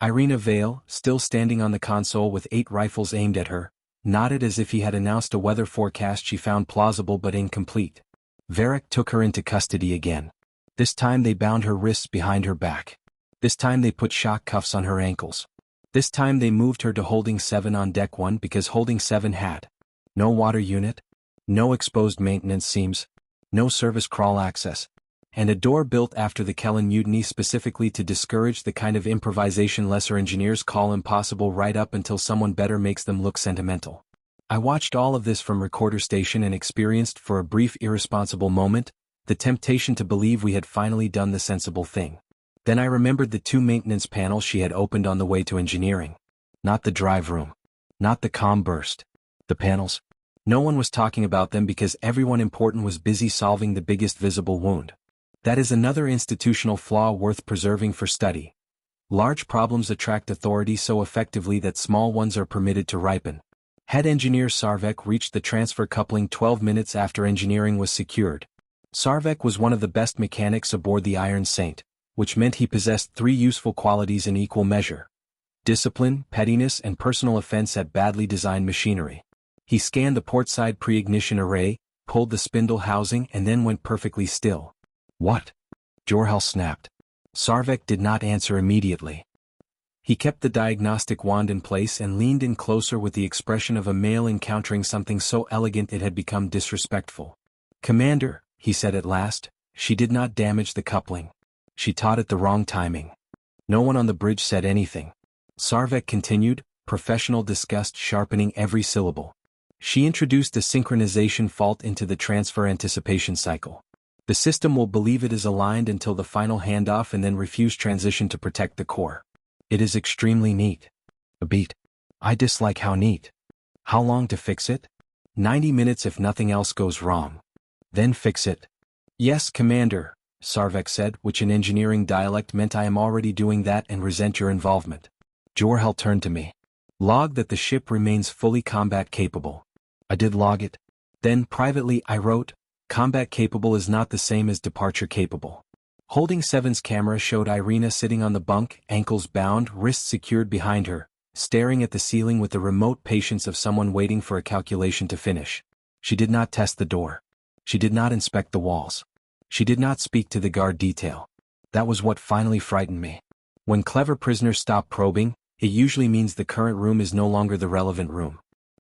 Irina Vale, still standing on the console with 8 rifles aimed at her, nodded as if he had announced a weather forecast she found plausible but incomplete. Varek took her into custody again. This time they bound her wrists behind her back. This time they put shock cuffs on her ankles. This time they moved her to Holding 7 on Deck 1 because Holding 7 had no water unit, no exposed maintenance seams, no service crawl access, and a door built after the Kellen mutiny specifically to discourage the kind of improvisation lesser engineers call impossible right up until someone better makes them look sentimental. I watched all of this from recorder station and experienced for a brief irresponsible moment the temptation to believe we had finally done the sensible thing. Then I remembered the 2 maintenance panels she had opened on the way to engineering. Not the drive room. Not the comm burst. The panels. No one was talking about them because everyone important was busy solving the biggest visible wound. That is another institutional flaw worth preserving for study. Large problems attract authority so effectively that small ones are permitted to ripen. Head engineer Sarvek reached the transfer coupling 12 minutes after engineering was secured. Sarvek was one of the best mechanics aboard the Iron Saint, which meant he possessed 3 useful qualities in equal measure: discipline, pettiness, and personal offense at badly designed machinery. He scanned the portside pre-ignition array, pulled the spindle housing, and then went perfectly still. What? Jorhal snapped. Sarvek did not answer immediately. He kept the diagnostic wand in place and leaned in closer with the expression of a male encountering something so elegant it had become disrespectful. Commander, he said at last, she did not damage the coupling. She taught at the wrong timing. No one on the bridge said anything. Sarvek continued, professional disgust sharpening every syllable. She introduced a synchronization fault into the transfer anticipation cycle. The system will believe it is aligned until the final handoff and then refuse transition to protect the core. It is extremely neat. A beat. I dislike how neat. How long to fix it? 90 minutes if nothing else goes wrong. Then fix it. Yes, Commander, Sarvek said, which in engineering dialect meant I am already doing that and resent your involvement. Jorhal turned to me. Log that the ship remains fully combat capable. I did log it. Then, privately, I wrote, combat capable is not the same as departure capable. Holding 7's camera showed Irina sitting on the bunk, ankles bound, wrists secured behind her, staring at the ceiling with the remote patience of someone waiting for a calculation to finish. She did not test the door. She did not inspect the walls. She did not speak to the guard detail. That was what finally frightened me. When clever prisoners stop probing, it usually means the current room is no longer the relevant room.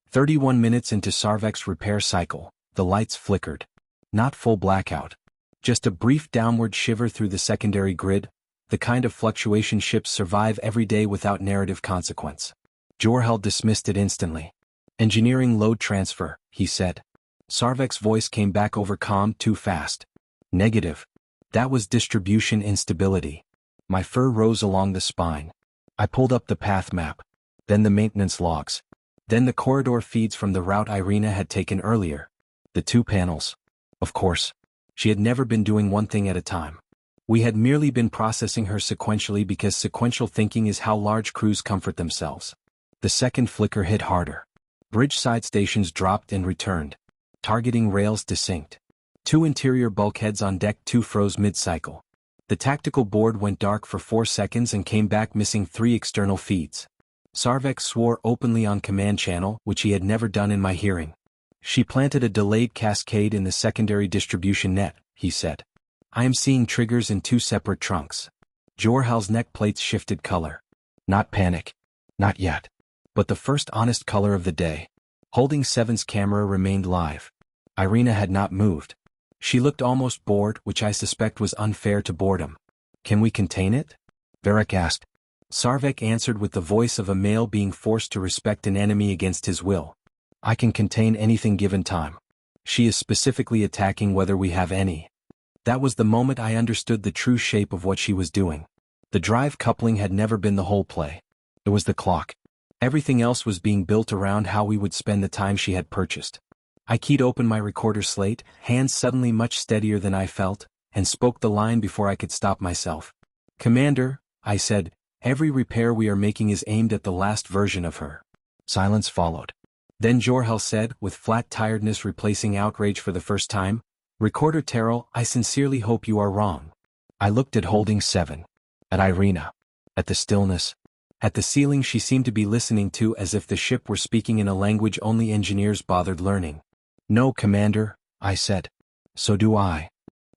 31 minutes into Sarvek's repair cycle, the lights flickered. Not full blackout. Just a brief downward shiver through the secondary grid, the kind of fluctuation ships survive every day without narrative consequence. Jorhal dismissed it instantly. Engineering load transfer, he said. Sarvek's voice came back over comm too fast. Negative. That was distribution instability. My fur rose along the spine. I pulled up the path map. Then the maintenance logs. Then the corridor feeds from the route Irina had taken earlier. The 2 panels. Of course. She had never been doing one thing at a time. We had merely been processing her sequentially because sequential thinking is how large crews comfort themselves. The second flicker hit harder. Bridge side stations dropped and returned. Targeting rails desynced. 2 interior bulkheads on deck 2 froze mid-cycle. The tactical board went dark for 4 seconds and came back missing 3 external feeds. Sarvek swore openly on command channel, which he had never done in my hearing. She planted a delayed cascade in the secondary distribution net, he said. I am seeing triggers in 2 separate trunks. Jor-Hal's neck plates shifted color. Not panic. Not yet. But the first honest color of the day. Holding 7's camera remained live. Irina had not moved. She looked almost bored, which I suspect was unfair to boredom. Can we contain it? Varric asked. Sarvek answered with the voice of a male being forced to respect an enemy against his will. I can contain anything given time. She is specifically attacking whether we have any. That was the moment I understood the true shape of what she was doing. The drive coupling had never been the whole play. It was the clock. Everything else was being built around how we would spend the time she had purchased. I keyed open my recorder slate, hands suddenly much steadier than I felt, and spoke the line before I could stop myself. Commander, I said, every repair we are making is aimed at the last version of her. Silence followed. Then Jor-Hal said, with flat tiredness replacing outrage for the first time, Recorder Teral, I sincerely hope you are wrong. I looked at Holding 7. At Irina. At the stillness. At the ceiling she seemed to be listening to as if the ship were speaking in a language only engineers bothered learning. No, Commander, I said. So do I.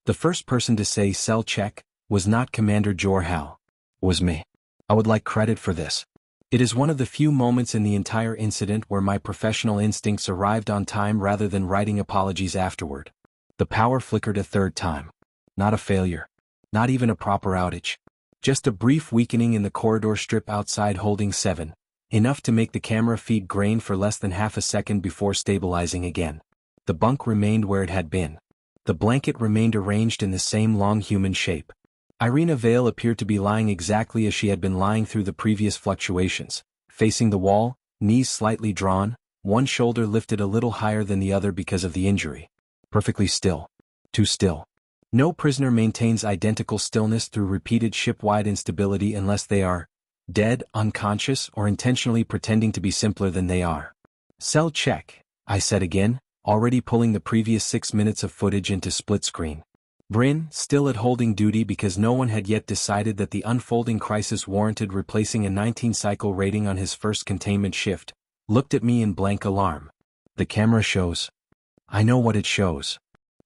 The first person to say cell check was not Commander Jor-Hal. It was me. I would like credit for this. It is one of the few moments in the entire incident where my professional instincts arrived on time rather than writing apologies afterward. The power flickered a 3rd time. Not a failure. Not even a proper outage. Just a brief weakening in the corridor strip outside Holding 7, enough to make the camera feed grain for less than half a second before stabilizing again. The bunk remained where it had been. The blanket remained arranged in the same long human shape. Irina Vale appeared to be lying exactly as she had been lying through the previous fluctuations, facing the wall, knees slightly drawn, one shoulder lifted a little higher than the other because of the injury. Perfectly still. Too still. No prisoner maintains identical stillness through repeated ship-wide instability unless they are dead, unconscious, or intentionally pretending to be simpler than they are. Cell check, I said again, already pulling the previous 6 minutes of footage into split screen. Bryn, still at holding duty because no one had yet decided that the unfolding crisis warranted replacing a 19-cycle rating on his first containment shift, looked at me in blank alarm. The camera shows. I know what it shows.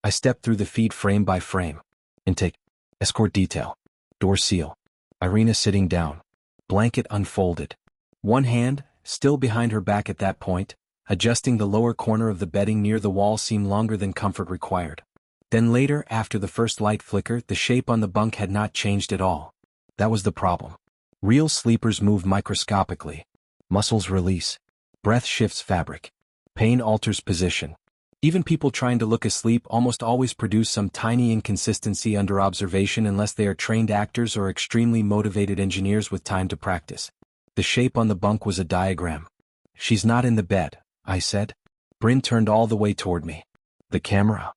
I stepped through the feed frame by frame. Intake. Escort detail. Door seal. Irina sitting down. Blanket unfolded. One hand, still behind her back at that point, adjusting the lower corner of the bedding near the wall seemed longer than comfort required. Then later, after the first light flicker, the shape on the bunk had not changed at all. That was the problem. Real sleepers move microscopically. Muscles release. Breath shifts fabric. Pain alters position. Even people trying to look asleep almost always produce some tiny inconsistency under observation unless they are trained actors or extremely motivated engineers with time to practice. The shape on the bunk was a diagram. She's not in the bed, I said. Bryn turned all the way toward me. The camera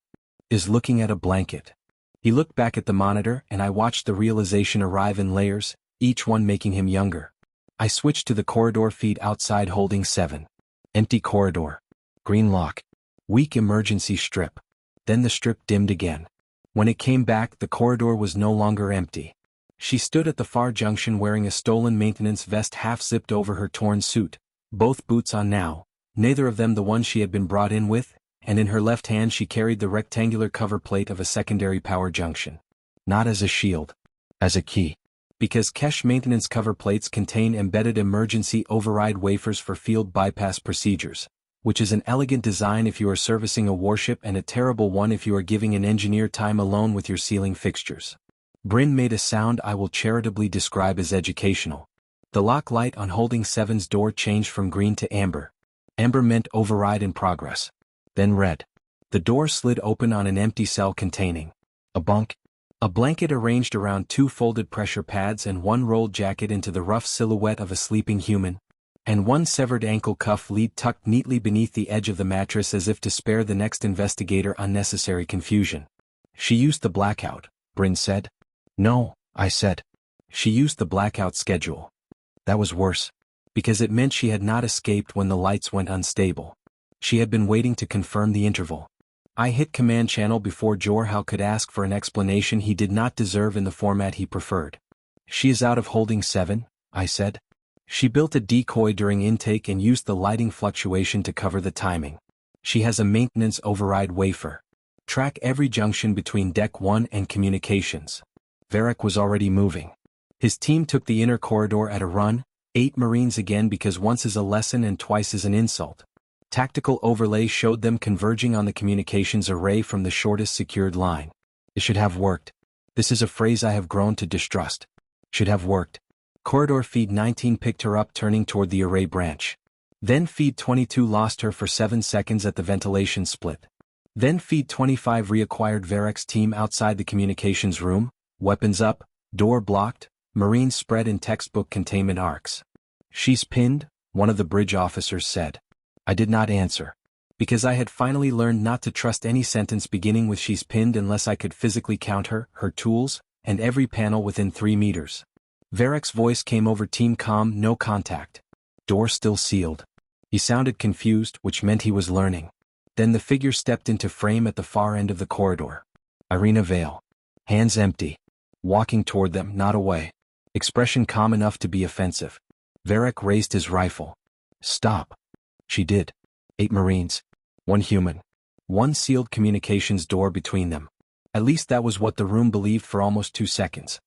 is looking at a blanket. He looked back at the monitor and I watched the realization arrive in layers, each one making him younger. I switched to the corridor feed outside Holding 7. Empty corridor. Green lock. Weak emergency strip. Then the strip dimmed again. When it came back, the corridor was no longer empty. She stood at the far junction wearing a stolen maintenance vest half-zipped over her torn suit, both boots on now, neither of them the one she had been brought in with, and in her left hand she carried the rectangular cover plate of a secondary power junction. Not as a shield. As a key. Because Kesh maintenance cover plates contain embedded emergency override wafers for field bypass procedures, which is an elegant design if you are servicing a warship and a terrible one if you are giving an engineer time alone with your sealing fixtures. Bryn made a sound I will charitably describe as educational. The lock light on Holding 7's door changed from green to amber. Amber meant override in progress. Then red. The door slid open on an empty cell containing a bunk, a blanket arranged around 2 folded pressure pads and 1 rolled jacket into the rough silhouette of a sleeping human, and 1 severed ankle cuff lead tucked neatly beneath the edge of the mattress as if to spare the next investigator unnecessary confusion. She used the blackout, Bryn said. No, I said. She used the blackout schedule. That was worse. Because it meant she had not escaped when the lights went unstable. She had been waiting to confirm the interval. I hit command channel before Jor-Hal could ask for an explanation he did not deserve in the format he preferred. She is out of Holding 7, I said. She built a decoy during intake and used the lighting fluctuation to cover the timing. She has a maintenance override wafer. Track every junction between Deck 1 and communications. Varric was already moving. His team took the inner corridor at a run, 8 Marines again because once is a lesson and twice is an insult. Tactical overlay showed them converging on the communications array from the shortest secured line. It should have worked. This is a phrase I have grown to distrust. Should have worked. Corridor feed 19 picked her up turning toward the array branch. Then feed 22 lost her for 7 seconds at the ventilation split. Then feed 25 reacquired Varric's team outside the communications room, weapons up, door blocked, Marines spread in textbook containment arcs. "She's pinned," one of the bridge officers said. I did not answer. Because I had finally learned not to trust any sentence beginning with "she's pinned" unless I could physically count her, her tools, and every panel within 3 meters. Varric's voice came over team comm, "No contact. Door still sealed." He sounded confused, which meant he was learning. Then the figure stepped into frame at the far end of the corridor. Irina Vale. Hands empty. Walking toward them, not away. Expression calm enough to be offensive. Varric raised his rifle. "Stop." She did. 8 Marines. 1 human. 1 sealed communications door between them. At least that was what the room believed for almost 2 seconds.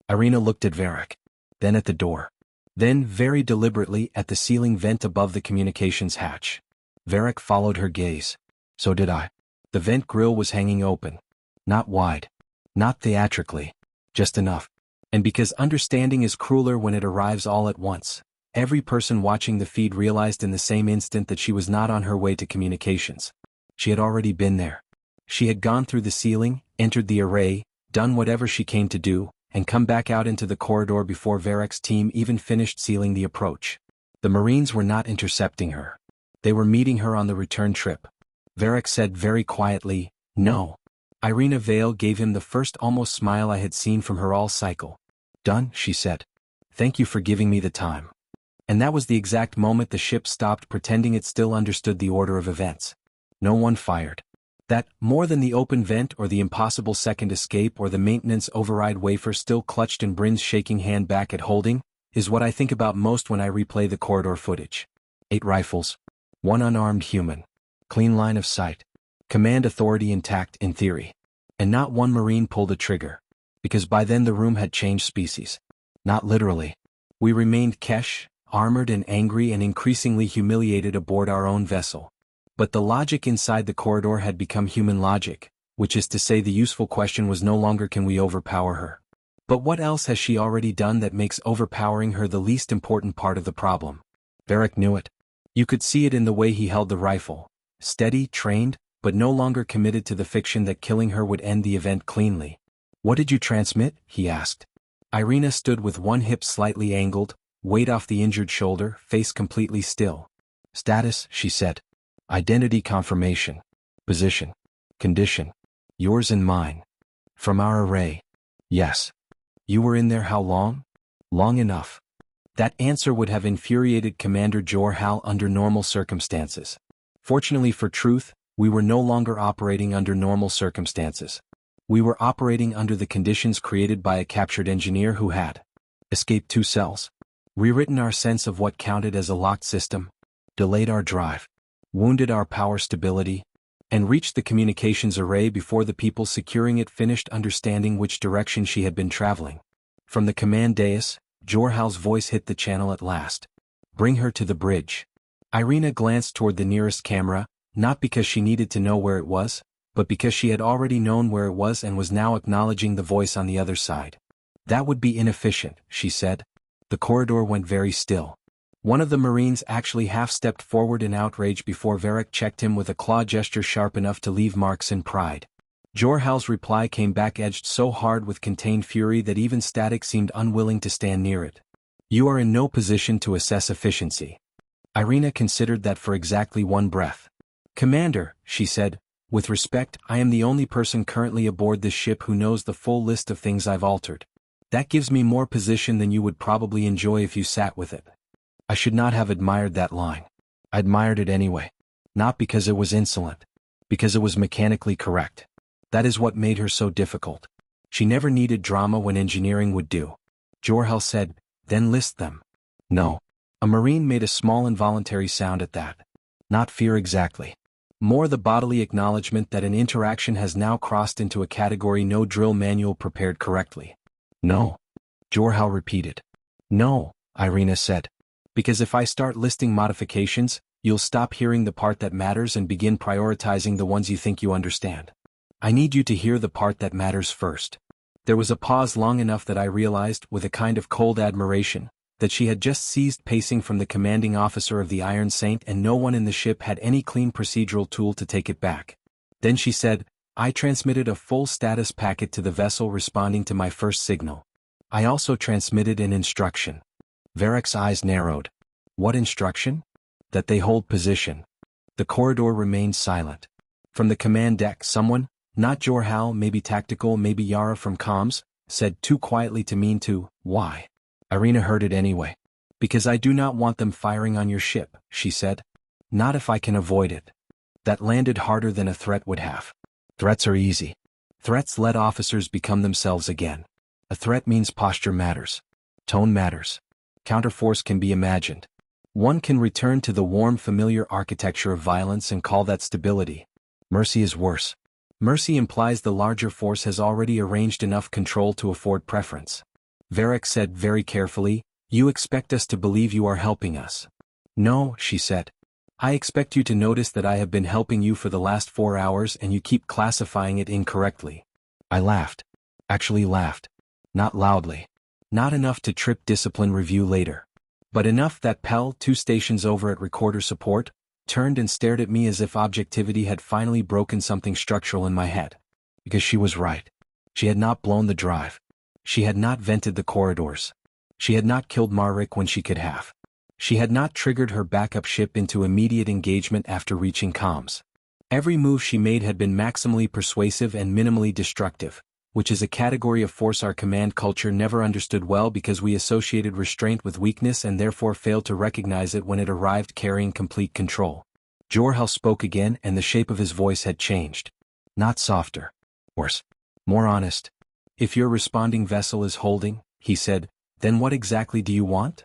Irina looked at Varric. Then at the door. Then, very deliberately, at the ceiling vent above the communications hatch. Varric followed her gaze. So did I. The vent grill was hanging open. Not wide. Not theatrically. Just enough. And because understanding is crueler when it arrives all at once, every person watching the feed realized in the same instant that she was not on her way to communications. She had already been there. She had gone through the ceiling, entered the array, done whatever she came to do, and come back out into the corridor before Varric's team even finished sealing the approach. The Marines were not intercepting her. They were meeting her on the return trip. Varric said very quietly, "No." Irina Vale gave him the first almost smile I had seen from her all cycle. "Done," she said. "Thank you for giving me the time." And that was the exact moment the ship stopped pretending it still understood the order of events. No one fired. That, more than the open vent or the impossible second escape or the maintenance override wafer still clutched in Bryn's shaking hand back at holding, is what I think about most when I replay the corridor footage. 8 rifles. 1 unarmed human. Clean line of sight. Command authority intact in theory. And not 1 Marine pulled a trigger. Because by then the room had changed species. Not literally. We remained Kesh, armored and angry and increasingly humiliated aboard our own vessel. But the logic inside the corridor had become human logic, which is to say the useful question was no longer can we overpower her. But what else has she already done that makes overpowering her the least important part of the problem? Varric knew it. You could see it in the way he held the rifle. Steady, trained, but no longer committed to the fiction that killing her would end the event cleanly. "What did you transmit?" he asked. Irina stood with 1 hip slightly angled, weight off the injured shoulder, face completely still. "Status," she said. "Identity confirmation. Position. Condition. Yours and mine. From our array. Yes." "You were in there how long?" "Long enough." That answer would have infuriated Commander Jorhal under normal circumstances. Fortunately for truth, we were no longer operating under normal circumstances. We were operating under the conditions created by a captured engineer who had escaped 2 cells, rewritten our sense of what counted as a locked system, delayed our drive, wounded our power stability, and reached the communications array before the people securing it finished understanding which direction she had been traveling. From the command dais, Jorhal's voice hit the channel at last. "Bring her to the bridge." Irina glanced toward the nearest camera, not because she needed to know where it was, but because she had already known where it was and was now acknowledging the voice on the other side. "That would be inefficient," she said. The corridor went very still. One of the Marines actually half-stepped forward in outrage before Varric checked him with a claw gesture sharp enough to leave marks in pride. Jorhal's reply came back edged so hard with contained fury that even static seemed unwilling to stand near it. "You are in no position to assess efficiency." Irina considered that for exactly 1 breath. "Commander," she said, "with respect, I am the only person currently aboard this ship who knows the full list of things I've altered. That gives me more position than you would probably enjoy if you sat with it." I should not have admired that line. I admired it anyway. Not because it was insolent. Because it was mechanically correct. That is what made her so difficult. She never needed drama when engineering would do. Jorhal said, "Then list them." "No." A Marine made a small involuntary sound at that. Not fear exactly. More the bodily acknowledgement that an interaction has now crossed into a category no drill manual prepared correctly. No. Jorhal repeated. No, Irina said. Because if I start listing modifications, you'll stop hearing the part that matters and begin prioritizing the ones you think you understand. I need you to hear the part that matters first. There was a pause long enough that I realized, with a kind of cold admiration, that she had just ceased pacing from the commanding officer of the Iron Saint and no one in the ship had any clean procedural tool to take it back. Then she said, I transmitted a full status packet to the vessel responding to my first signal. I also transmitted an instruction. Varek's eyes narrowed. What instruction? That they hold position. The corridor remained silent. From the command deck someone, not Jorhal, maybe tactical, maybe Yara from comms, said too quietly to mean to, why? Irina heard it anyway. Because I do not want them firing on your ship, she said. Not if I can avoid it. That landed harder than a threat would have. Threats are easy. Threats let officers become themselves again. A threat means posture matters. Tone matters. Counterforce can be imagined. One can return to the warm familiar architecture of violence and call that stability. Mercy is worse. Mercy implies the larger force has already arranged enough control to afford preference. Varek said very carefully, you expect us to believe you are helping us. No, she said. I expect you to notice that I have been helping you for the last 4 hours and you keep classifying it incorrectly. I laughed. Actually laughed. Not loudly. Not enough to trip discipline review later. But enough that Pell, 2 stations over at recorder support, turned and stared at me as if objectivity had finally broken something structural in my head. Because she was right. She had not blown the drive. She had not vented the corridors. She had not killed Marrik when she could have. She had not triggered her backup ship into immediate engagement after reaching comms. Every move she made had been maximally persuasive and minimally destructive, which is a category of force our command culture never understood well because we associated restraint with weakness and therefore failed to recognize it when it arrived carrying complete control. Jorhal spoke again and the shape of his voice had changed. Not softer. Worse. More honest. If your responding vessel is holding, he said, then what exactly do you want?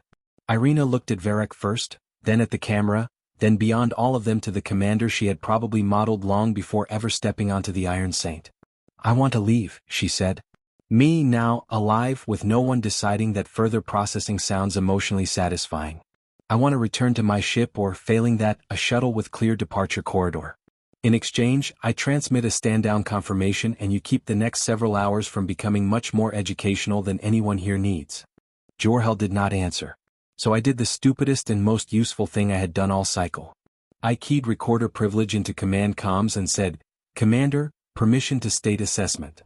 Irina looked at Varek first, then at the camera, then beyond all of them to the commander she had probably modeled long before ever stepping onto the Iron Saint. I want to leave, she said. Me now, alive with no one deciding that further processing sounds emotionally satisfying. I want to return to my ship or, failing that, a shuttle with clear departure corridor. In exchange, I transmit a stand-down confirmation and you keep the next several hours from becoming much more educational than anyone here needs. Jorhal did not answer. So I did the stupidest and most useful thing I had done all cycle. I keyed recorder privilege into command comms and said, Commander, permission to state assessment.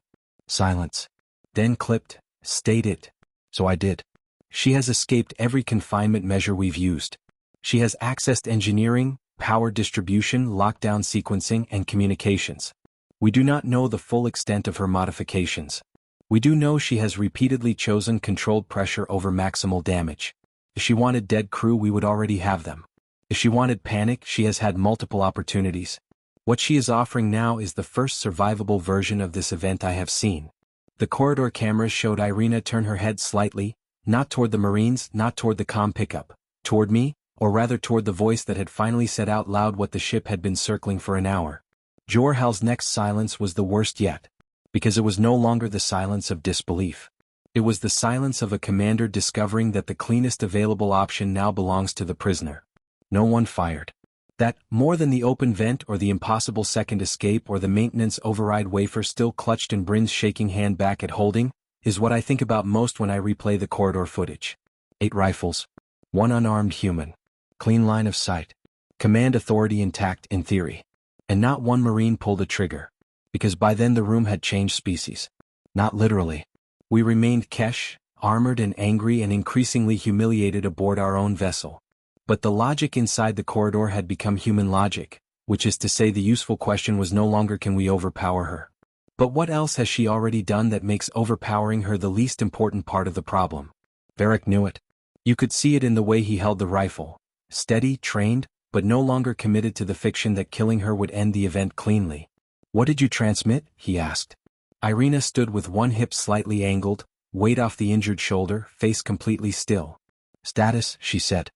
Silence. Then clipped, state it. So I did. She has escaped every confinement measure we've used. She has accessed engineering, power distribution, lockdown sequencing, and communications. We do not know the full extent of her modifications. We do know she has repeatedly chosen controlled pressure over maximal damage. If she wanted dead crew, we would already have them. If she wanted panic, she has had multiple opportunities. What she is offering now is the first survivable version of this event I have seen. The corridor cameras showed Irina turn her head slightly, not toward the Marines, not toward the comm pickup, toward me, or rather toward the voice that had finally said out loud what the ship had been circling for an hour. Jorhal's next silence was the worst yet, because it was no longer the silence of disbelief. It was the silence of a commander discovering that the cleanest available option now belongs to the prisoner. No one fired. That, more than the open vent or the impossible second escape or the maintenance override wafer still clutched in Bryn's shaking hand back at holding, is what I think about most when I replay the corridor footage. 8 rifles. 1 unarmed human. Clean line of sight. Command authority intact in theory. And not one Marine pulled a trigger. Because by then the room had changed species. Not literally. We remained Kesh, armored and angry and increasingly humiliated aboard our own vessel. But the logic inside the corridor had become human logic, which is to say the useful question was no longer can we overpower her. But what else has she already done that makes overpowering her the least important part of the problem? Varek knew it. You could see it in the way he held the rifle. Steady, trained, but no longer committed to the fiction that killing her would end the event cleanly. What did you transmit? He asked. Irina stood with one hip slightly angled, weight off the injured shoulder, face completely still. Status, she said.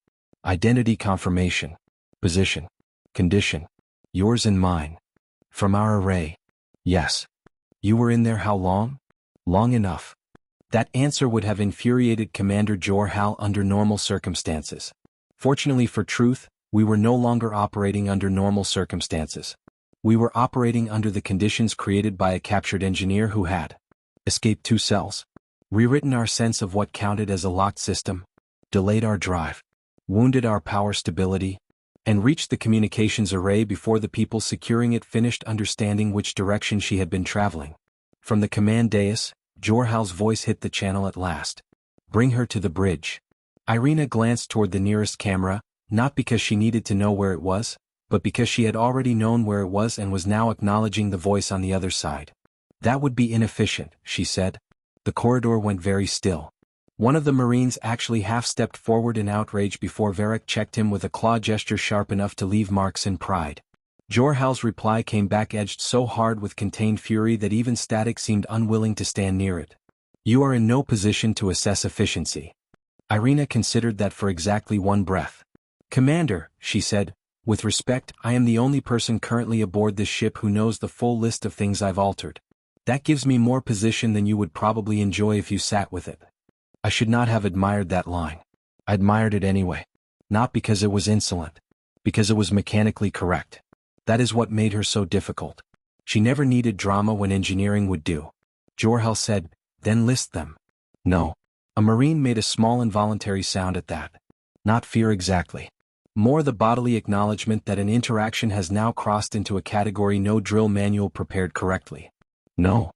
Identity confirmation. Position. Condition. Yours and mine. From our array. Yes. You were in there how long? Long enough. That answer would have infuriated Commander Jor-Hal under normal circumstances. Fortunately for Truth, we were no longer operating under normal circumstances. We were operating under the conditions created by a captured engineer who had escaped 2 cells, rewritten our sense of what counted as a locked system, delayed our drive, wounded our power stability, and reached the communications array before the people securing it finished understanding which direction she had been traveling. From the command dais, Jor-Hal's voice hit the channel at last. Bring her to the bridge. Irina glanced toward the nearest camera, not because she needed to know where it was, but because she had already known where it was and was now acknowledging the voice on the other side. That would be inefficient, she said. The corridor went very still. One of the Marines actually half-stepped forward in outrage before Varric checked him with a claw gesture sharp enough to leave marks in pride. Jor-Hal's reply came back edged so hard with contained fury that even Static seemed unwilling to stand near it. You are in no position to assess efficiency. Irina considered that for exactly one breath. Commander, she said, with respect, I am the only person currently aboard this ship who knows the full list of things I've altered. That gives me more position than you would probably enjoy if you sat with it. I should not have admired that line. I admired it anyway. Not because it was insolent. Because it was mechanically correct. That is what made her so difficult. She never needed drama when engineering would do. Jor-Hal said, then list them. No. A Marine made a small involuntary sound at that. Not fear exactly. More the bodily acknowledgement that an interaction has now crossed into a category no drill manual prepared correctly. No.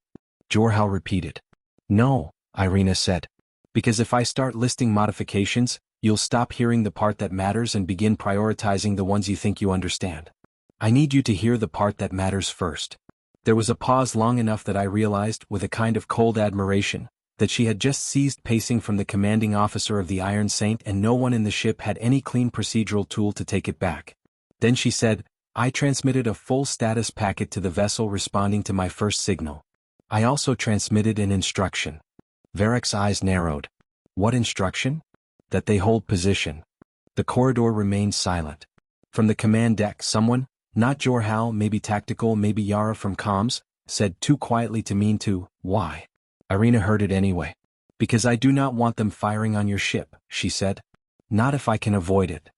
Jor-Hal repeated. No, Irina said. Because if I start listing modifications, you'll stop hearing the part that matters and begin prioritizing the ones you think you understand. I need you to hear the part that matters first. There was a pause long enough that I realized, with a kind of cold admiration, that she had just ceased pacing from the commanding officer of the Iron Saint and no one in the ship had any clean procedural tool to take it back. Then she said, I transmitted a full status packet to the vessel responding to my first signal. I also transmitted an instruction. Varric's eyes narrowed. What instruction? That they hold position. The corridor remained silent. From the command deck someone, not Jor-Hal, maybe tactical, maybe Yara from comms, said too quietly to mean to, why? Irina heard it anyway. Because I do not want them firing on your ship, she said. Not if I can avoid it.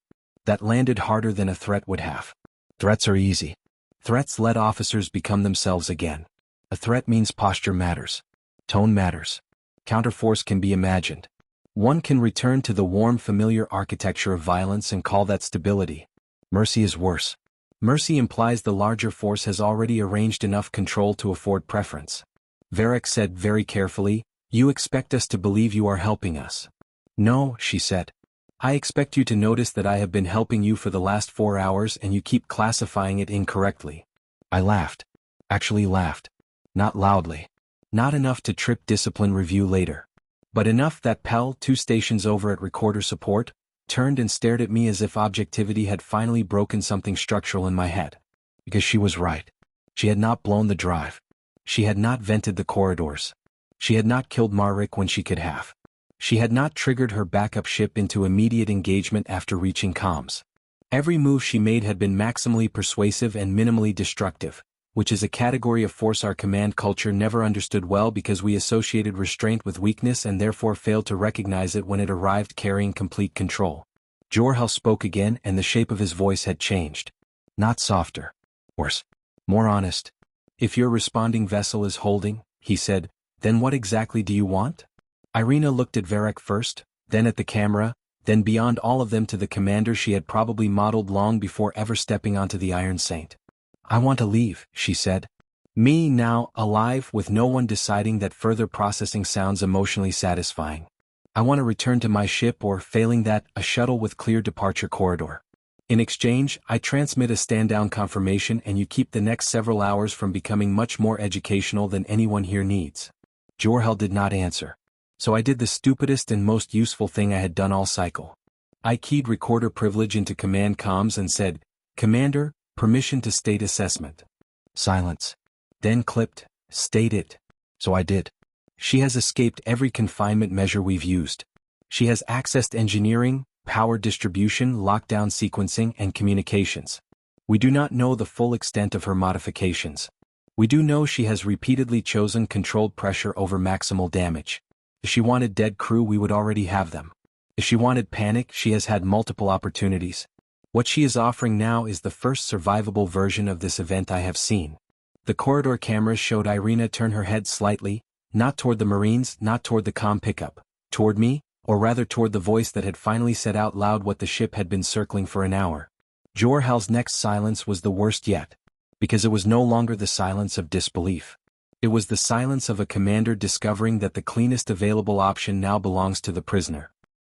That landed harder than a threat would have. Threats are easy. Threats let officers become themselves again. A threat means posture matters. Tone matters. Counterforce can be imagined. One can return to the warm familiar architecture of violence and call that stability. Mercy is worse. Mercy implies the larger force has already arranged enough control to afford preference. Varric said very carefully, you expect us to believe you are helping us. No, she said. I expect you to notice that I have been helping you for the last 4 hours and you keep classifying it incorrectly. I laughed. Actually laughed. Not loudly. Not enough to trip discipline review later. But enough that Pell, 2 stations over at recorder support, turned and stared at me as if objectivity had finally broken something structural in my head. Because she was right. She had not blown the drive. She had not vented the corridors. She had not killed Marrik when she could have. She had not triggered her backup ship into immediate engagement after reaching comms. Every move she made had been maximally persuasive and minimally destructive, which is a category of force our command culture never understood well because we associated restraint with weakness and therefore failed to recognize it when it arrived carrying complete control. Jor-Hal spoke again and the shape of his voice had changed. Not softer. Worse. More honest. If your responding vessel is holding, he said, then what exactly do you want? Irina looked at Varric first, then at the camera, then beyond all of them to the commander she had probably modeled long before ever stepping onto the Iron Saint. I want to leave, she said. Me now, alive with no one deciding that further processing sounds emotionally satisfying. I want to return to my ship or, failing that, a shuttle with clear departure corridor. In exchange, I transmit a stand-down confirmation and you keep the next several hours from becoming much more educational than anyone here needs. Jor-Hal did not answer. So I did the stupidest and most useful thing I had done all cycle. I keyed recorder privilege into command comms and said, Commander, permission to state assessment. Silence. Then clipped, state it. So I did. She has escaped every confinement measure we've used. She has accessed engineering, power distribution, lockdown sequencing, and communications. We do not know the full extent of her modifications. We do know she has repeatedly chosen controlled pressure over maximal damage. If she wanted dead crew, we would already have them. If she wanted panic, she has had multiple opportunities. What she is offering now is the first survivable version of this event I have seen. The corridor cameras showed Irina turn her head slightly, not toward the Marines, not toward the comm pickup, toward me, or rather toward the voice that had finally said out loud what the ship had been circling for an hour. Jor-Hal's next silence was the worst yet, because it was no longer the silence of disbelief. It was the silence of a commander discovering that the cleanest available option now belongs to the prisoner.